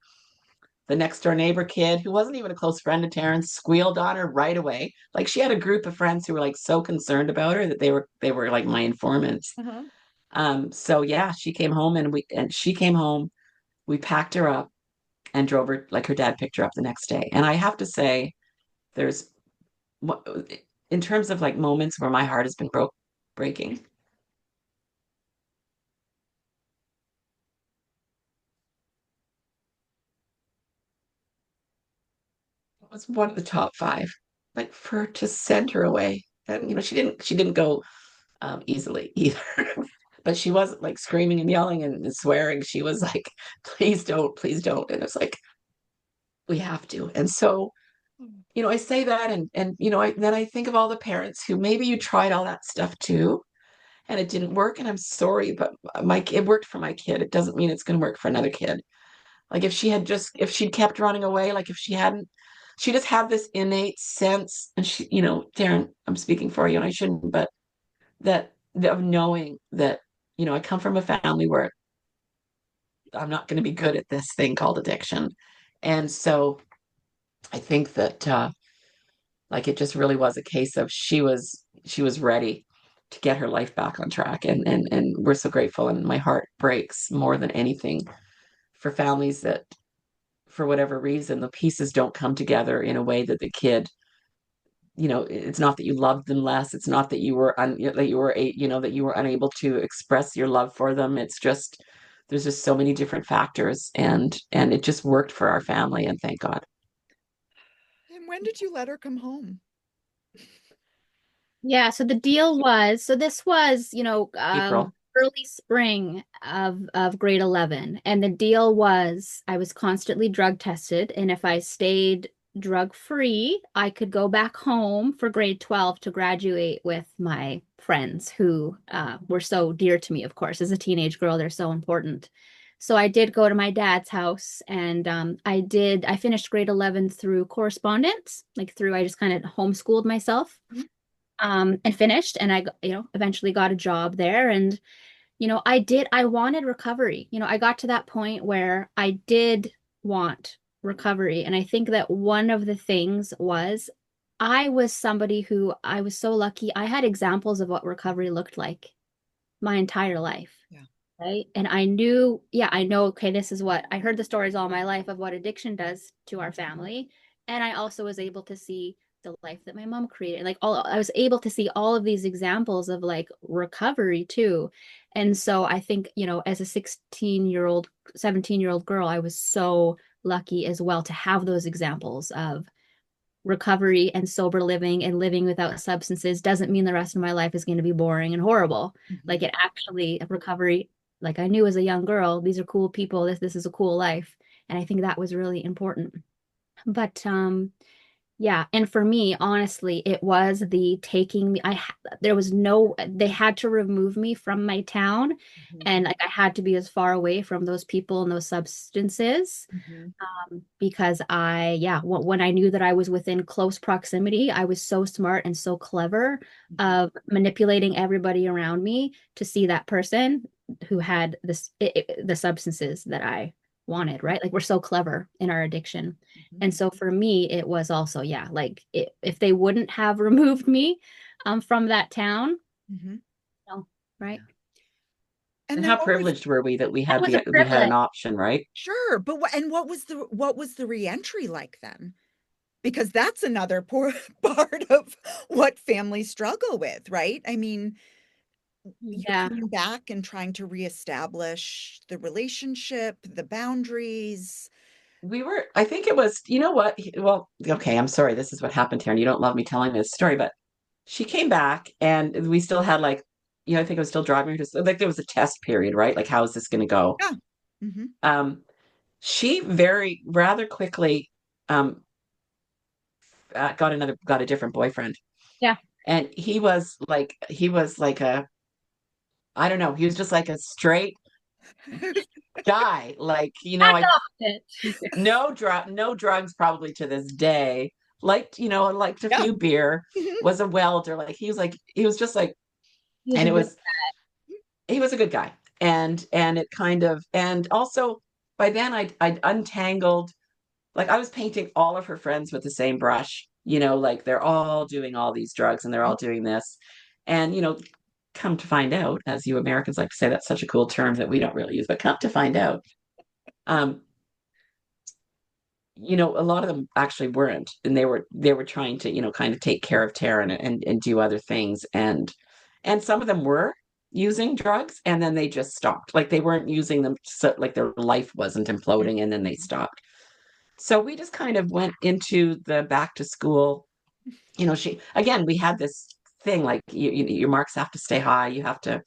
The next door neighbor kid, who wasn't even a close friend of Taryn's, squealed on her right away. Like, she had a group of friends who were like so concerned about her that they were like my informants. Uh-huh. So yeah, she came home. We packed her up and drove her, like, her dad picked her up the next day. And I have to say, there's, in terms of like moments where my heart has been breaking. It was one of the top five. Like, for her to send her away, and she didn't go easily either. But she wasn't like screaming and yelling and swearing. She was like, please don't, please don't. And it's like, we have to. And so, I say that, and then I think of all the parents who maybe you tried all that stuff too, and it didn't work. And I'm sorry, but it worked for my kid. It doesn't mean it's going to work for another kid. Like, if she'd kept running away, like if she just had this innate sense, and Darren, I'm speaking for you, and I shouldn't, but of knowing that, I come from a family where I'm not going to be good at this thing called addiction. And so I think that, like, it just really was a case of she was ready to get her life back on track. And we're so grateful. And my heart breaks more than anything for families that, for whatever reason, the pieces don't come together in a way that the kid, it's not that you loved them less. It's not that that you were unable to express your love for them. It's just, there's just so many different factors, and it just worked for our family, and thank God. And when did you let her come home? Yeah, so the deal was, so this was, April. early spring of grade 11, and the deal was I was constantly drug tested, and if I stayed drug free, I could go back home for grade 12 to graduate with my friends who were so dear to me, of course. As a teenage girl, they're so important. So I did go to my dad's house, and I finished grade 11 through correspondence, like through, I just kind of homeschooled myself, Mhm. and finished, and eventually got a job there. And, I wanted recovery. I got to that point where I did want recovery. And I think that one of the things was I was somebody who I was so lucky. I had examples of what recovery looked like my entire life. Yeah. Right. And I knew, yeah, I know, okay, this is what I heard the stories all my life of what addiction does to our family. And I also was able to see the life that my mom created. I was able to see all of these examples of like recovery too. And so I think, as a 16-year-old, 17-year-old girl, I was so lucky as well to have those examples of recovery and sober living, and living without substances doesn't mean the rest of my life is going to be boring and horrible. Like, Mhm. it actually, recovery, like I knew as a young girl, these are cool people. This is a cool life. And I think that was really important. But yeah, and for me, honestly, it was the taking me. There was no, they had to remove me from my town, Mhm. and like I had to be as far away from those people and those substances, Mhm. because when I knew that I was within close proximity, I was so smart and so clever Mhm. of manipulating everybody around me to see that person who had the substances that I wanted, right? Like, we're so clever in our addiction. Mhm. And so for me, it was also, yeah, like if they wouldn't have removed me from that town, Mhm. no, right? And And then how what was privileged were we that That was a we had an privilege. option, right? sure, but what was the reentry like then? Because that's another poor part of what families struggle with, right? I mean, you're Yeah. coming back and trying to reestablish the relationship, the boundaries. We were, I think it was, you know what? Well, okay, I'm sorry. This is what happened here. And you don't love me telling this story, but she came back and we still had like, I think I was still driving her to, like, there was a test period, right? Like, how is this going to go? Yeah. Hmm. Um, she very rather quickly um, got a different boyfriend, Yeah. and he was like a, I don't know, he was just like a straight guy, like, Back I off it. no drugs probably to this day, liked, liked a Yeah. few beer, was a welder, like he was just like, He was and a it good. was he was a good guy, and it kind of, and also by then I'd untangled, like I was painting all of her friends with the same brush, like they're all doing all these drugs and they're all doing this. And, come to find out, as you Americans like to say, that's such a cool term that we don't really use, but come to find out, um, a lot of them actually weren't. And they were trying to, kind of take care of Taryn and do other things. And some of them were using drugs and then they just stopped. Like they weren't using them, so like their life wasn't imploding and then they stopped. So we just kind of went into the back to school. She, again, we had this thing like your marks have to stay high. You have to,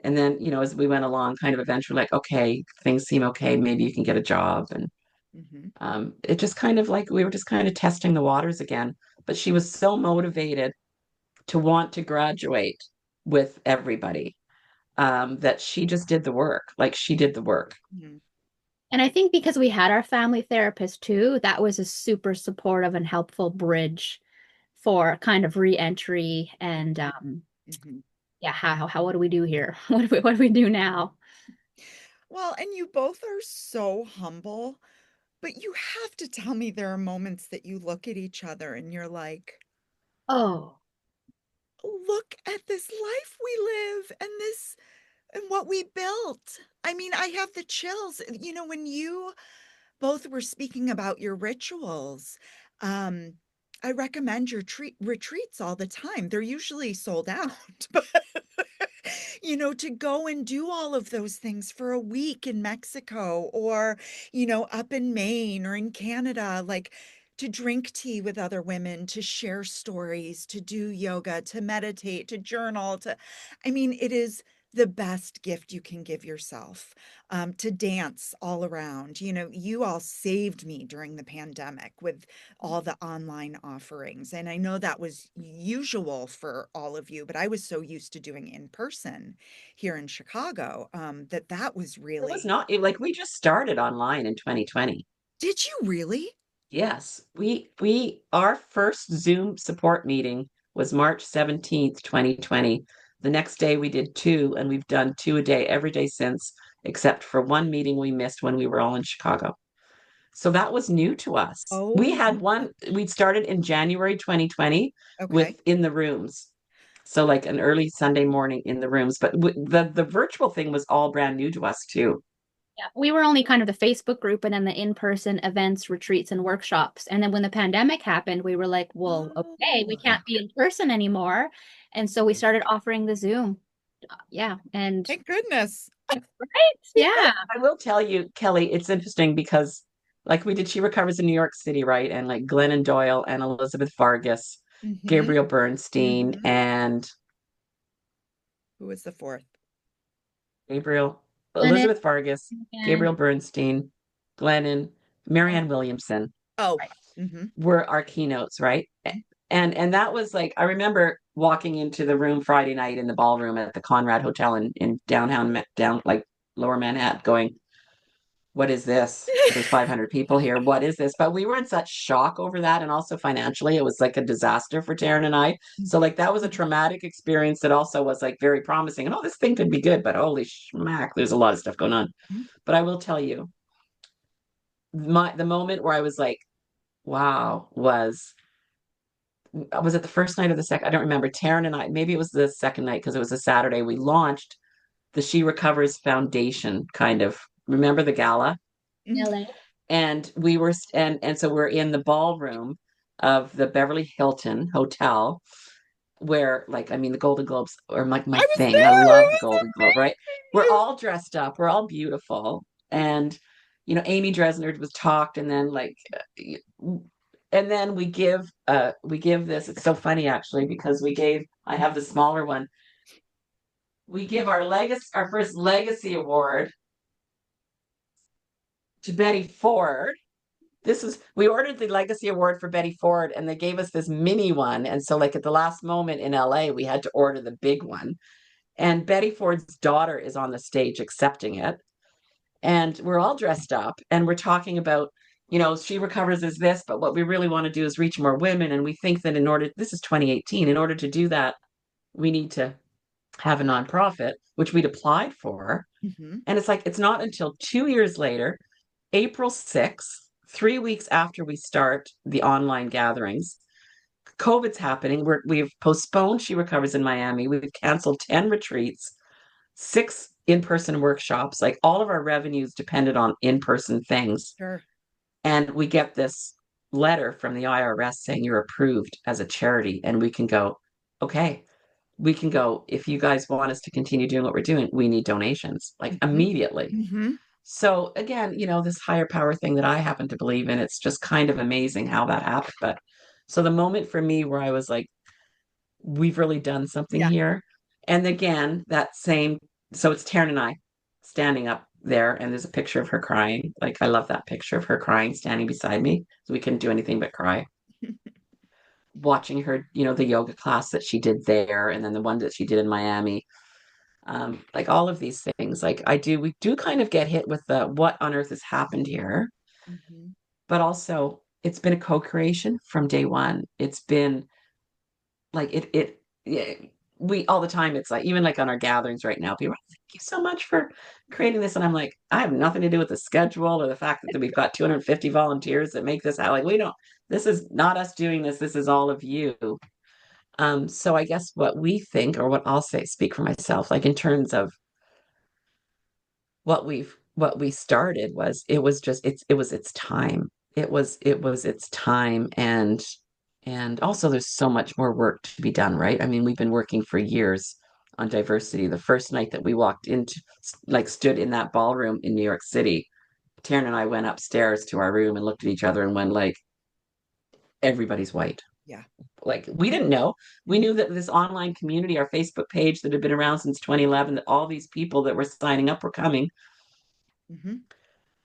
and then, as we went along, kind of eventually like, okay, things seem okay. Maybe you can get a job. And Hmm. it just kind of like we were just kind of testing the waters again. But she was so motivated to want to graduate with everybody, that she just did the work. Like she did the work. Hmm. And I think because we had our family therapist too, that was a super supportive and helpful bridge for kind of re-entry and Hmm. yeah, how what do we do here? What do we do now? Well, and you both are so humble, but you have to tell me there are moments that you look at each other and you're like, Oh, look at this life we live and this and what we built. I mean, I have the chills. When you both were speaking about your rituals, um, I recommend your retreats all the time. They're usually sold out, but to go and do all of those things for a week in Mexico or, up in Maine or in Canada, like to drink tea with other women, to share stories, to do yoga, to meditate, to journal, I mean, it is the best gift you can give yourself, to dance all around. You know, you all saved me during the pandemic with all the online offerings. And I know that was usual for all of you, but I was so used to doing in person here in Chicago, that that was It was really. not like we just started online in 2020. Did you really? Yes, we our first Zoom support meeting was March 17th, 2020. The next day we did two, and we've done two a day every day since, except for one meeting we missed when we were all in Chicago. So that was new to us. We Oh, had one, we'd started in January 2020 okay. with in the rooms. So like an early Sunday morning in the rooms, but the virtual thing was all brand new to us too. Yeah, we were only kind of the Facebook group and then the in-person events, retreats, and workshops. And then when the pandemic happened, we were like, well, okay, we Oh, can't be in person anymore. And so we started offering the Zoom. Yeah. And thank goodness. right. Yeah. I will tell you, Kelley, it's interesting because like we did She Recovers in New York City, right? And like Glennon Doyle and Elizabeth Vargas, Mm-hmm. Gabriel Bernstein, Mm-hmm. and Who was the fourth? Gabriel, Lennon Elizabeth Vargas, and Gabriel Bernstein, Glennon, oh, Marianne Williamson Oh, right. mm-hmm. were our keynotes, right? And that was like I remember walking into the room Friday night in the ballroom at the Conrad Hotel in down like Lower Manhattan, going, what is this? There's 500 people here. What is this? But we were in such shock over that. And also financially, it was like a disaster for Taryn and I. So, like, that was a traumatic experience that also was like very promising. And oh, this thing could be good, but holy schmack, there's a lot of stuff going on. But I will tell you, the moment where I was like, wow, was it the first night or the second? I don't remember. Taryn and I, maybe it was the second night because it was a Saturday. We launched the She Recovers Foundation kind of. Remember the gala? Mm-hmm. LA. And we were and so we're in the ballroom of the Beverly Hilton Hotel where like I mean the Golden Globes are like my I was thing. I there. love It the was Golden Globe, right? We're amazing. all dressed up, we're all beautiful. And Amy Dresner was talked and then like and then we give this, it's so funny actually because I have the smaller one. We give our first legacy award to Betty Ford. We ordered the legacy award for Betty Ford and they gave us this mini one. And so like at the last moment in LA, we had to order the big one. And Betty Ford's daughter is on the stage accepting it. And we're all dressed up and we're talking about, She Recovers as this, but what we really want to do is reach more women. And we think that this is 2018, in order to do that, we need to have a nonprofit, which we'd applied for. Mm-hmm. And it's like, it's not until 2 years later, April 6th, 3 weeks after we start the online gatherings, COVID's happening. We've postponed She Recovers in Miami. We've canceled 10 retreats, six in person workshops. Like all of our revenues depended on in person things. Sure. And we get this letter from the IRS saying you're approved as a charity. And we can go, okay, if you guys want us to continue doing what we're doing, we need donations like Mm-hmm. immediately. Mm-hmm. So again, this higher power thing that I happen to believe in, it's just kind of amazing how that happened. But so the moment for me where I was like, we've really done something Yeah. here. And again, so it's Taryn and I standing up there, and there's a picture of her crying. Like I love that picture of her crying standing beside me. So we couldn't do anything but cry. Watching her, the yoga class that she did there, and then the one that she did in Miami. Like all of these things, like we do kind of get hit with the what on earth has happened here, Mm-hmm. but also it's been a co-creation from day one. It's been like yeah, we all the time. It's like even like on our gatherings right now, people are like, thank you so much for creating this, and I'm like, I have nothing to do with the schedule or the fact that we've got 250 volunteers that make this happen. Like we don't. This is not us doing this. This is all of you. So I guess what we think, or what I'll say, speak for myself, like in terms of what we started was it was its time. It was its time, and also there's so much more work to be done, right? I mean, we've been working for years on diversity. The first night that we walked into, like, stood in that ballroom in New York City, Taryn and I went upstairs to our room and looked at each other and went like, everybody's white. Yeah. Like we didn't know. We Mhm. knew that this online community, our Facebook page that had been around since 2011, that all these people that were signing up were coming. Mhm.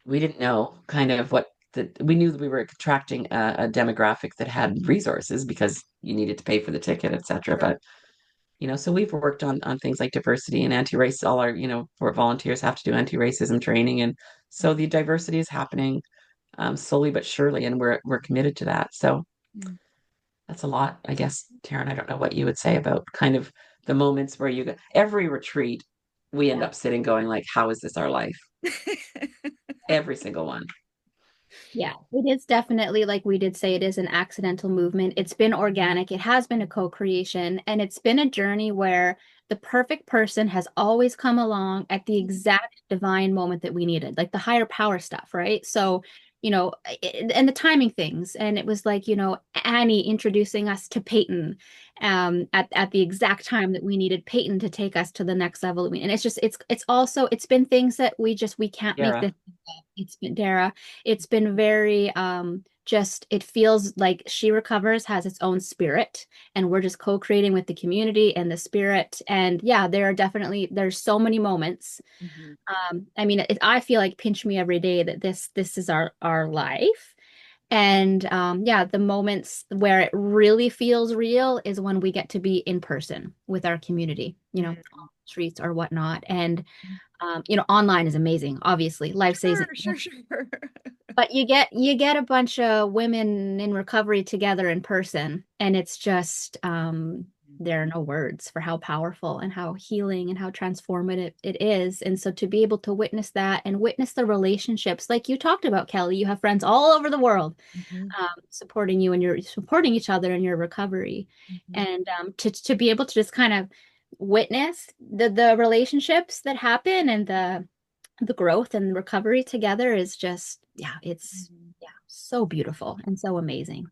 We didn't know kind of what that we knew that we were attracting a demographic that had resources because you needed to pay for the ticket, etc. Sure. But so we've worked on things like diversity and anti-race. All our, our volunteers have to do anti-racism training, and so the diversity is happening slowly but surely, and we're committed to that. So Mhm. that's a lot, I guess, Taryn. I don't know what you would say about kind of the moments where every retreat, we end Yeah. up sitting going like, how is this our life? Every single one. Yeah, it is definitely, like we did say, it is an accidental movement. It's been organic, it has been a co-creation, and it's been a journey where the perfect person has always come along at the exact divine moment that we needed, like the higher power stuff, right? So, and the timing things. And it was like, Annie introducing us to Peyton at the exact time that we needed Peyton to take us to the next level. And it's also, it's been things that we can't make Yara. this. It's been Dara. It's been very just it feels like She Recovers has its own spirit, and we're just co-creating with the community and the spirit. And yeah, there's so many moments. Mhm. I mean, I feel like pinch me every day that this is our life. And yeah, the moments where it really feels real is when we get to be in person with our community, on Mhm. streets or whatnot. And online is amazing, obviously, life saving. Sure, sure, sure. But you get a bunch of women in recovery together in person, and it's just there are no words for how powerful and how healing and how transformative it is. And so to be able to witness that and witness the relationships, like you talked about, Kelley, you have friends all over the world Mhm. supporting you, and you're supporting each other in your recovery. Mhm. And to be able to just kind of witness the relationships that happen and the growth and recovery together is just, yeah, it's Mhm. yeah, so beautiful and so amazing.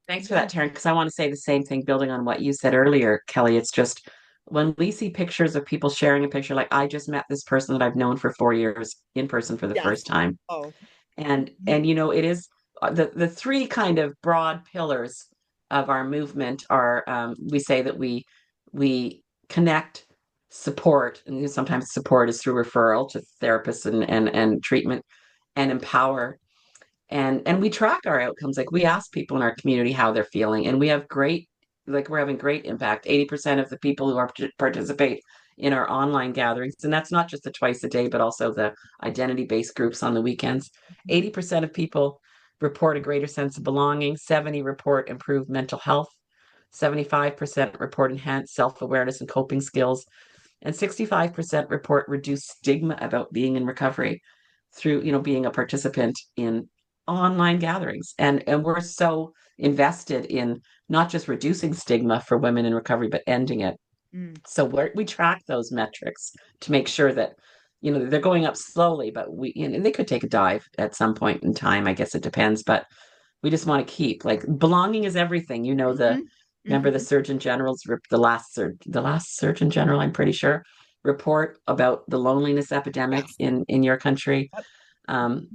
Thanks for Yeah. that, Taryn, because I want to say the same thing, building on what you said earlier, Kelley. It's just when we see pictures of people sharing a picture, like I just met this person that I've known for 4 years in person for the Yes. first time. Oh. And it is the three kind of broad pillars of our movement are we say that we connect, support, and sometimes support is through referral to therapists and treatment, and empower. And we track our outcomes. Like we ask people in our community how they're feeling, and we have we're having great impact. 80% of the people who participate in our online gatherings, and that's not just the twice a day, but also the identity-based groups on the weekends. 80% of people report a greater sense of belonging. 70 report improved mental health. 75% report enhanced self-awareness and coping skills, and 65% report reduced stigma about being in recovery through being a participant in online gatherings. And we're so invested in not just reducing stigma for women in recovery but ending it. Mm. So we track those metrics to make sure that they're going up slowly, but they could take a dive at some point in time. I guess it depends, but we just want to keep, like, belonging is everything. Mhm. Remember the Mhm. Surgeon General's the last Surgeon General, I'm pretty sure, report about the loneliness epidemic Yes. in your country. Yep.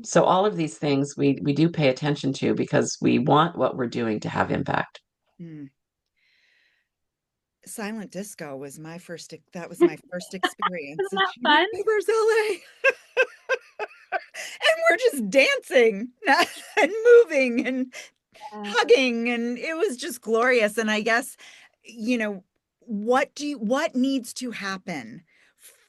So all of these things we do pay attention to because we want what we're doing to have impact. Mm. Silent disco was that was my first experience Isn't at that She fun? Recovers LA. And we're just dancing and moving and hugging, and it was just glorious. And I guess, you know, what needs to happen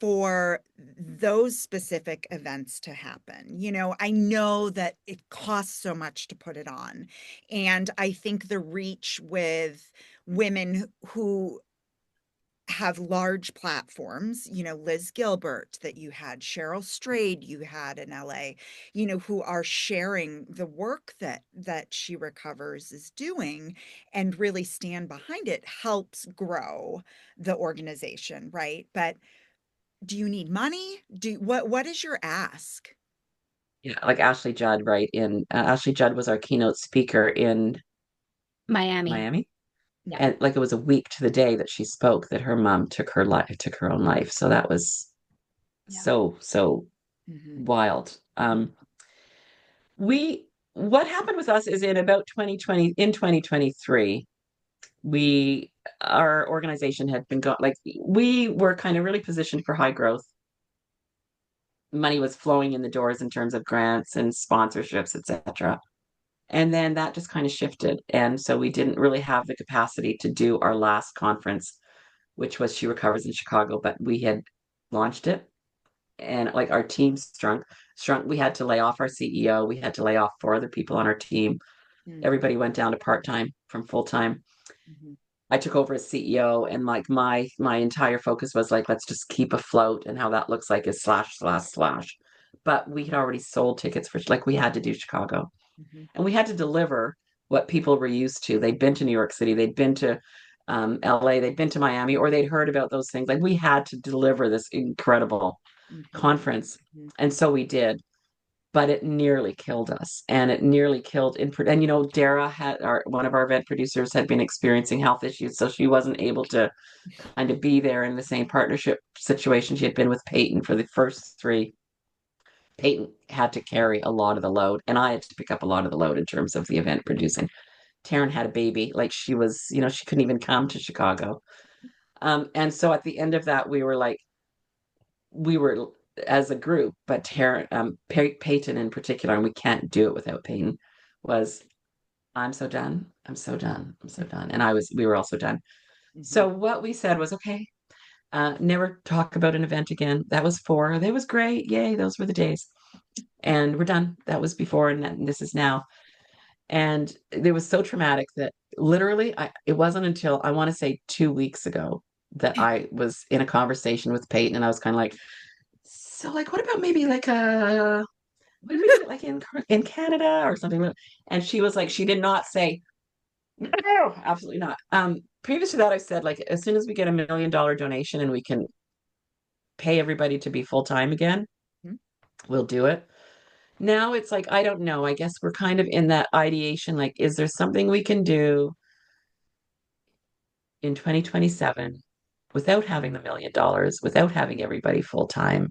for those specific events to happen? I know that it costs so much to put it on. And I think the reach with women who have large platforms, Liz Gilbert that you had, Cheryl Strayed you had in LA, who are sharing the work that She Recovers is doing and really stand behind it helps grow the organization, right? But do you need money? What is your ask? Yeah, like Ashley Judd, right? Ashley Judd was our keynote speaker in Miami. Miami. Yeah. And like it was a week to the day that she spoke that her mom took her own life. So that was Yeah. so Mhm. wild. We What happened with us is in about 2020, in 2023. our organization had been like we were kind of really positioned for high growth. Money was flowing in the doors in terms of grants and sponsorships, etc. And then that just kind of shifted. And so we didn't really have the capacity to do our last conference, which was She Recovers in Chicago, but we had launched it. And like our team shrunk. We had to lay off our CEO. We had to lay off 4 other people on our team. Mm, Everybody went down to part-time from full-time. mhm, I took over as CEO, and like my entire focus was like, let's just keep afloat, and how that looks like is slash slash slash. But we had already sold tickets for, like, we had to do Chicago, mhm, and we had to deliver what people were used to. They'd been to New York City, they'd been to LA, they'd been to Miami, or they'd heard about those things. Like we had to deliver this incredible mhm, conference, mhm. and so we did. But it nearly killed us, and it nearly killed and Dara had one of our event producers had been experiencing health issues, so she wasn't able to kind of be there in the same partnership situation she had been with Peyton for the first 3. Peyton had to carry a lot of the load, and I had to pick up a lot of the load in terms of the event producing. Taryn had a baby, like she was, she couldn't even come to Chicago. And so at the end of that, we were as a group, but Taryn, Peyton in particular, and we can't do it without Peyton, was, I'm so done. I'm so done. I'm so done. And we were also done. Mhm. So what we said was, okay, never talk about an event again. That was 4. That was great. Yay. Those were the days. And we're done. That was before, and this is now. And it was so traumatic that literally it wasn't until I want to say 2 weeks ago that I was in a conversation with Peyton, and I was kind of like, so like, what about maybe like what if we did it like in Canada or something? And she was like, she did not say, no, absolutely not. Previous to that, I said, like, as soon as we get $1 million donation and we can pay everybody to be full time again, Mhm. we'll do it. Now it's like, I don't know. I guess we're kind of in that ideation, like, is there something we can do in 2027 without having the $1 million, without having everybody full time?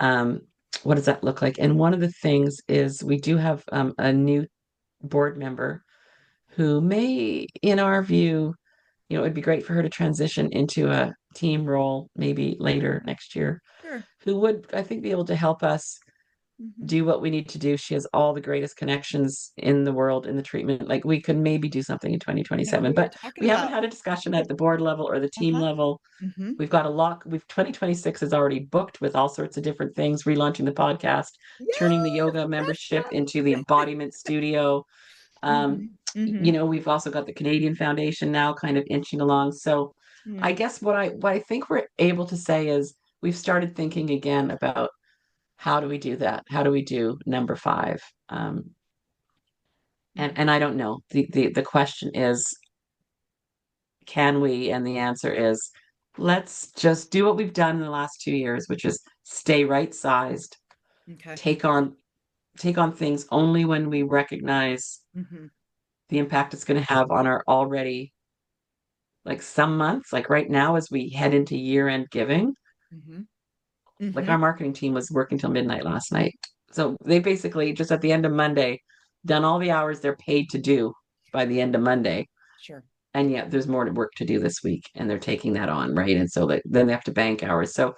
Um, what does that look like? And one of the things is we do have a new board member who may, in our view, it'd be great for her to transition into a team role maybe later next year, Sure. who would, I think, be able to help us Mhm. do what we need to do. She has all the greatest connections in the world in the treatment. Like we could maybe do something in I know 2027, who you're but talking we haven't about. had a discussion at the board level or the team Uh-huh. level. Mhm. We've got a lot. 2026 is already booked with all sorts of different things, relaunching the podcast, turning the Yes, yoga that's membership fun. into the embodiment studio. Um, Mhm. Mhm. we've also got the Canadian Foundation now kind of inching along. So I Mm. guess what I think we're able to say is we've started thinking again about how do we do that? How do we do number 5? Mhm. And I don't know. The question is, can we? And the answer is, let's just do what we've done in the last 2 years, which is stay right sized, Okay. take on things only when we recognize Mhm. the impact it's going to have on our already, like, some months, like right now as we head into year end giving. Mhm. Like our Mhm. marketing team was working till midnight last night, so they basically just at the end of Monday done all the hours they're paid to do by the end of Monday. Sure. And yet there's more work to do this week, and they're taking that on, right? And so then they have to bank hours. So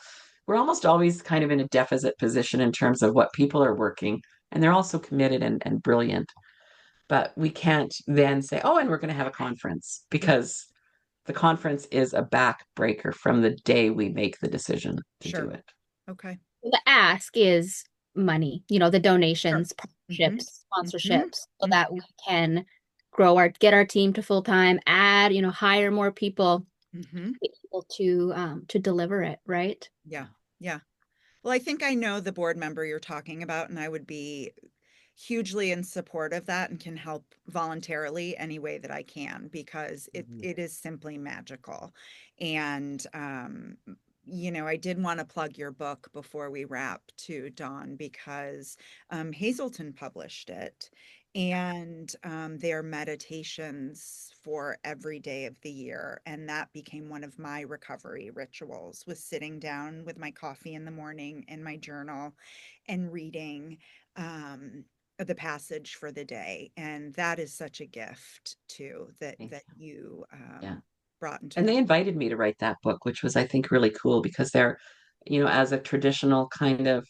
we're almost always kind of in a deficit position in terms of what people are working, and they're also committed and brilliant. But we can't then say, oh, and we're going to have a conference, Mm. because the conference is a backbreaker from the day we make the decision to do Sure. it. Okay. The ask is money, the Sure. donations, Mhm. partnerships, Mhm. sponsorships, so Mhm. that we can get our team to full time, add, hire more people, Mhm. be able to deliver it, right? Yeah. Yeah. Well, I think I know the board member you're talking about, and I would be hugely in support of that and can help voluntarily any way that I can because it Mhm. it is simply magical. And I did want to plug your book before we wrap too, Dawn, because Hazelton published it. And they are meditations for every day of the year. And that became one of my recovery rituals, was sitting down with my coffee in the morning and my journal and reading um, the passage for the day. And that is such a gift too, Thank that you you. Yeah. brought into And the they invited me to write that book, which was, I think, really cool because they're, as a traditional kind of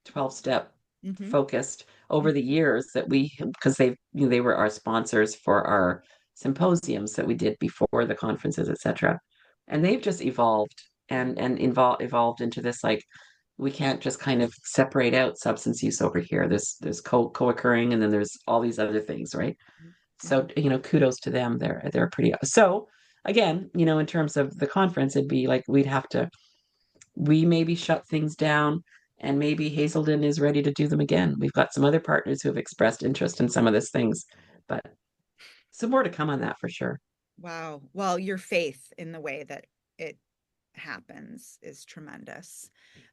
12-step hmm focused over the years that because they were our sponsors for our symposiums that we did before the conferences, etc. And they've just evolved evolved into this, like, we can't just kind of separate out substance use over here. There's co-occurring, and then there's all these other things, right? So, kudos to them. They're pretty. So again, in terms of the conference, it'd be like we maybe shut things down, and maybe Hazelden is ready to do them again. We've got some other partners who have expressed interest in some of these things, but some more to come on that for sure. Wow. Well, your faith in the way that it happens is tremendous.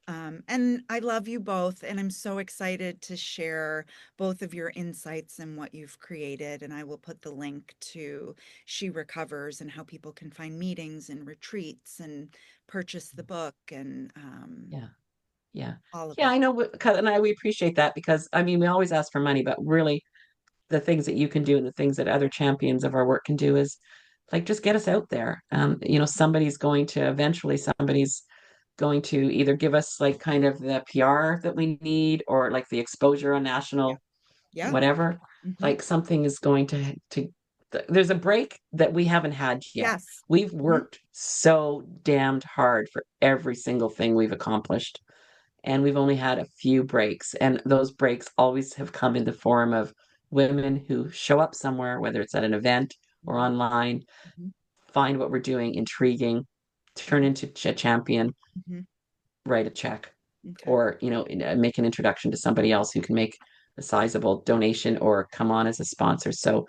And I love you both, and I'm so excited to share both of your insights and what you've created. And I will put the link to She Recovers and how people can find meetings and retreats and purchase the book and Yeah. Yeah. all of Yeah, it. I know. We appreciate that because, I mean, we always ask for money, but really the things that you can do and the things that other champions of our work can do is, like, just get us out there. Somebody's going to either give us, like, kind of the PR that we need, or like the exposure on Yeah. national Yeah. whatever. hmm Like, something is going to there's a break that we haven't had yet. Yes. We've Mhm. worked so damned hard for every single thing we've accomplished, and we've only had a few breaks, and those breaks always have come in the form of women who show up somewhere, whether it's at an event or Mhm. online, Mhm. find what we're doing intriguing, turn Mhm. into a champion, Mhm. write a check, Okay. or make an introduction to somebody else who can make a sizable donation or come on as a sponsor. So,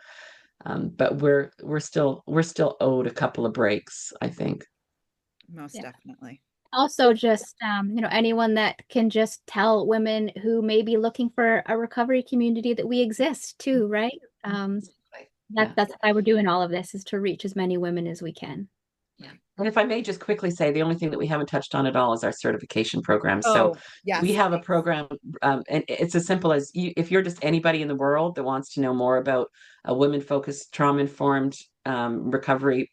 but we're still owed a couple of breaks, I think. Most definitely. Also, just anyone that can just tell women who may be looking for a recovery community that we exist too, right? Yeah. That's why we're doing all of this, is to reach as many women as we can. Yeah. And if I may just quickly say, the only thing that we haven't touched on at all is our certification program. So Oh, we yes, have a please. program, and it's as simple as if you're just anybody in the world that wants to know more about a women-focused, trauma-informed recovery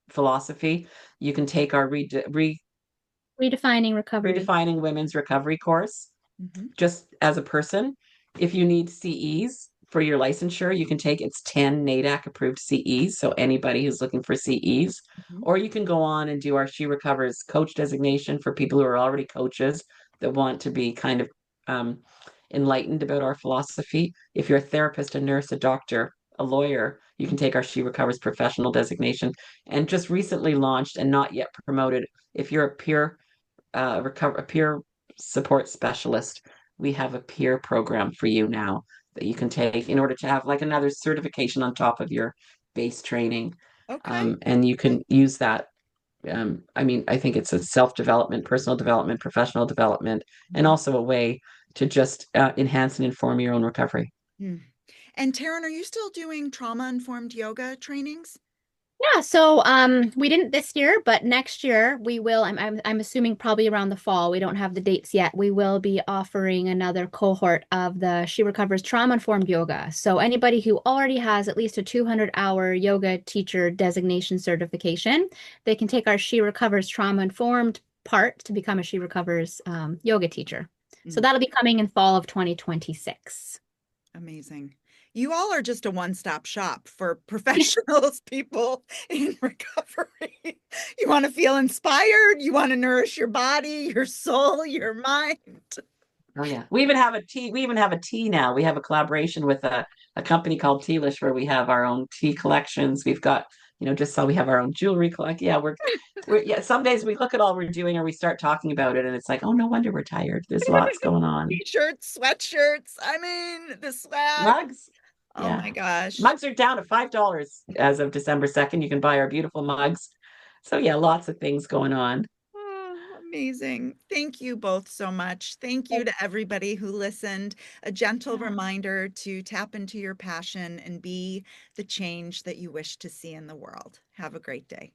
philosophy, you can take our Redefining recovery. redefining women's recovery course. hmm Just as a person, if you need CEs for your licensure, you can take it's 10 NADAC approved CEs. So anybody who's looking for CEs, hmm or you can go on and do our She Recovers coach designation for people who are already coaches that want to be kind of um, enlightened about our philosophy. If you're a therapist, a nurse, a doctor, a lawyer, you can take our She Recovers professional designation. And just recently launched and not yet promoted, if you're a peer support specialist, we have a peer program for you now that you can take in order to have, like, another certification on top of your base training. Okay. And you Okay. can use that. I mean, I think it's a self-development, personal development, professional development, and Mhm. also a way to just enhance and inform your own recovery. Mm. And Taryn, are you still doing trauma-informed yoga trainings? Yeah, so we didn't this year, but next year we will. I'm assuming probably around the fall. We don't have the dates yet. We will be offering another cohort of the She Recovers Trauma Informed Yoga. So anybody who already has at least a 200-hour yoga teacher designation certification, they can take our She Recovers Trauma Informed part to become a She Recovers yoga teacher. So Mm. that'll be coming in fall of 2026. Amazing. You all are just a one-stop shop for professionals, people in recovery. You want to feel inspired, you want to nourish your body, your soul, your mind. Oh yeah. We even have a tea now. We have a collaboration with a company called Tealish where we have our own tea collections. We've got, just so we have our own jewelry collect. Yeah, yeah, some days we look at all we're doing or we start talking about it and it's like, oh, no wonder we're tired. There's lots going on. T-shirts, sweatshirts, I mean, the swag. Mugs. Oh my Yeah. gosh. Mugs are down to $5 as of December 2nd. You can buy our beautiful mugs. So yeah, lots of things going on. Oh, amazing. Thank you both so much. Thank you to everybody who listened. A gentle Yeah. reminder to tap into your passion and be the change that you wish to see in the world. Have a great day.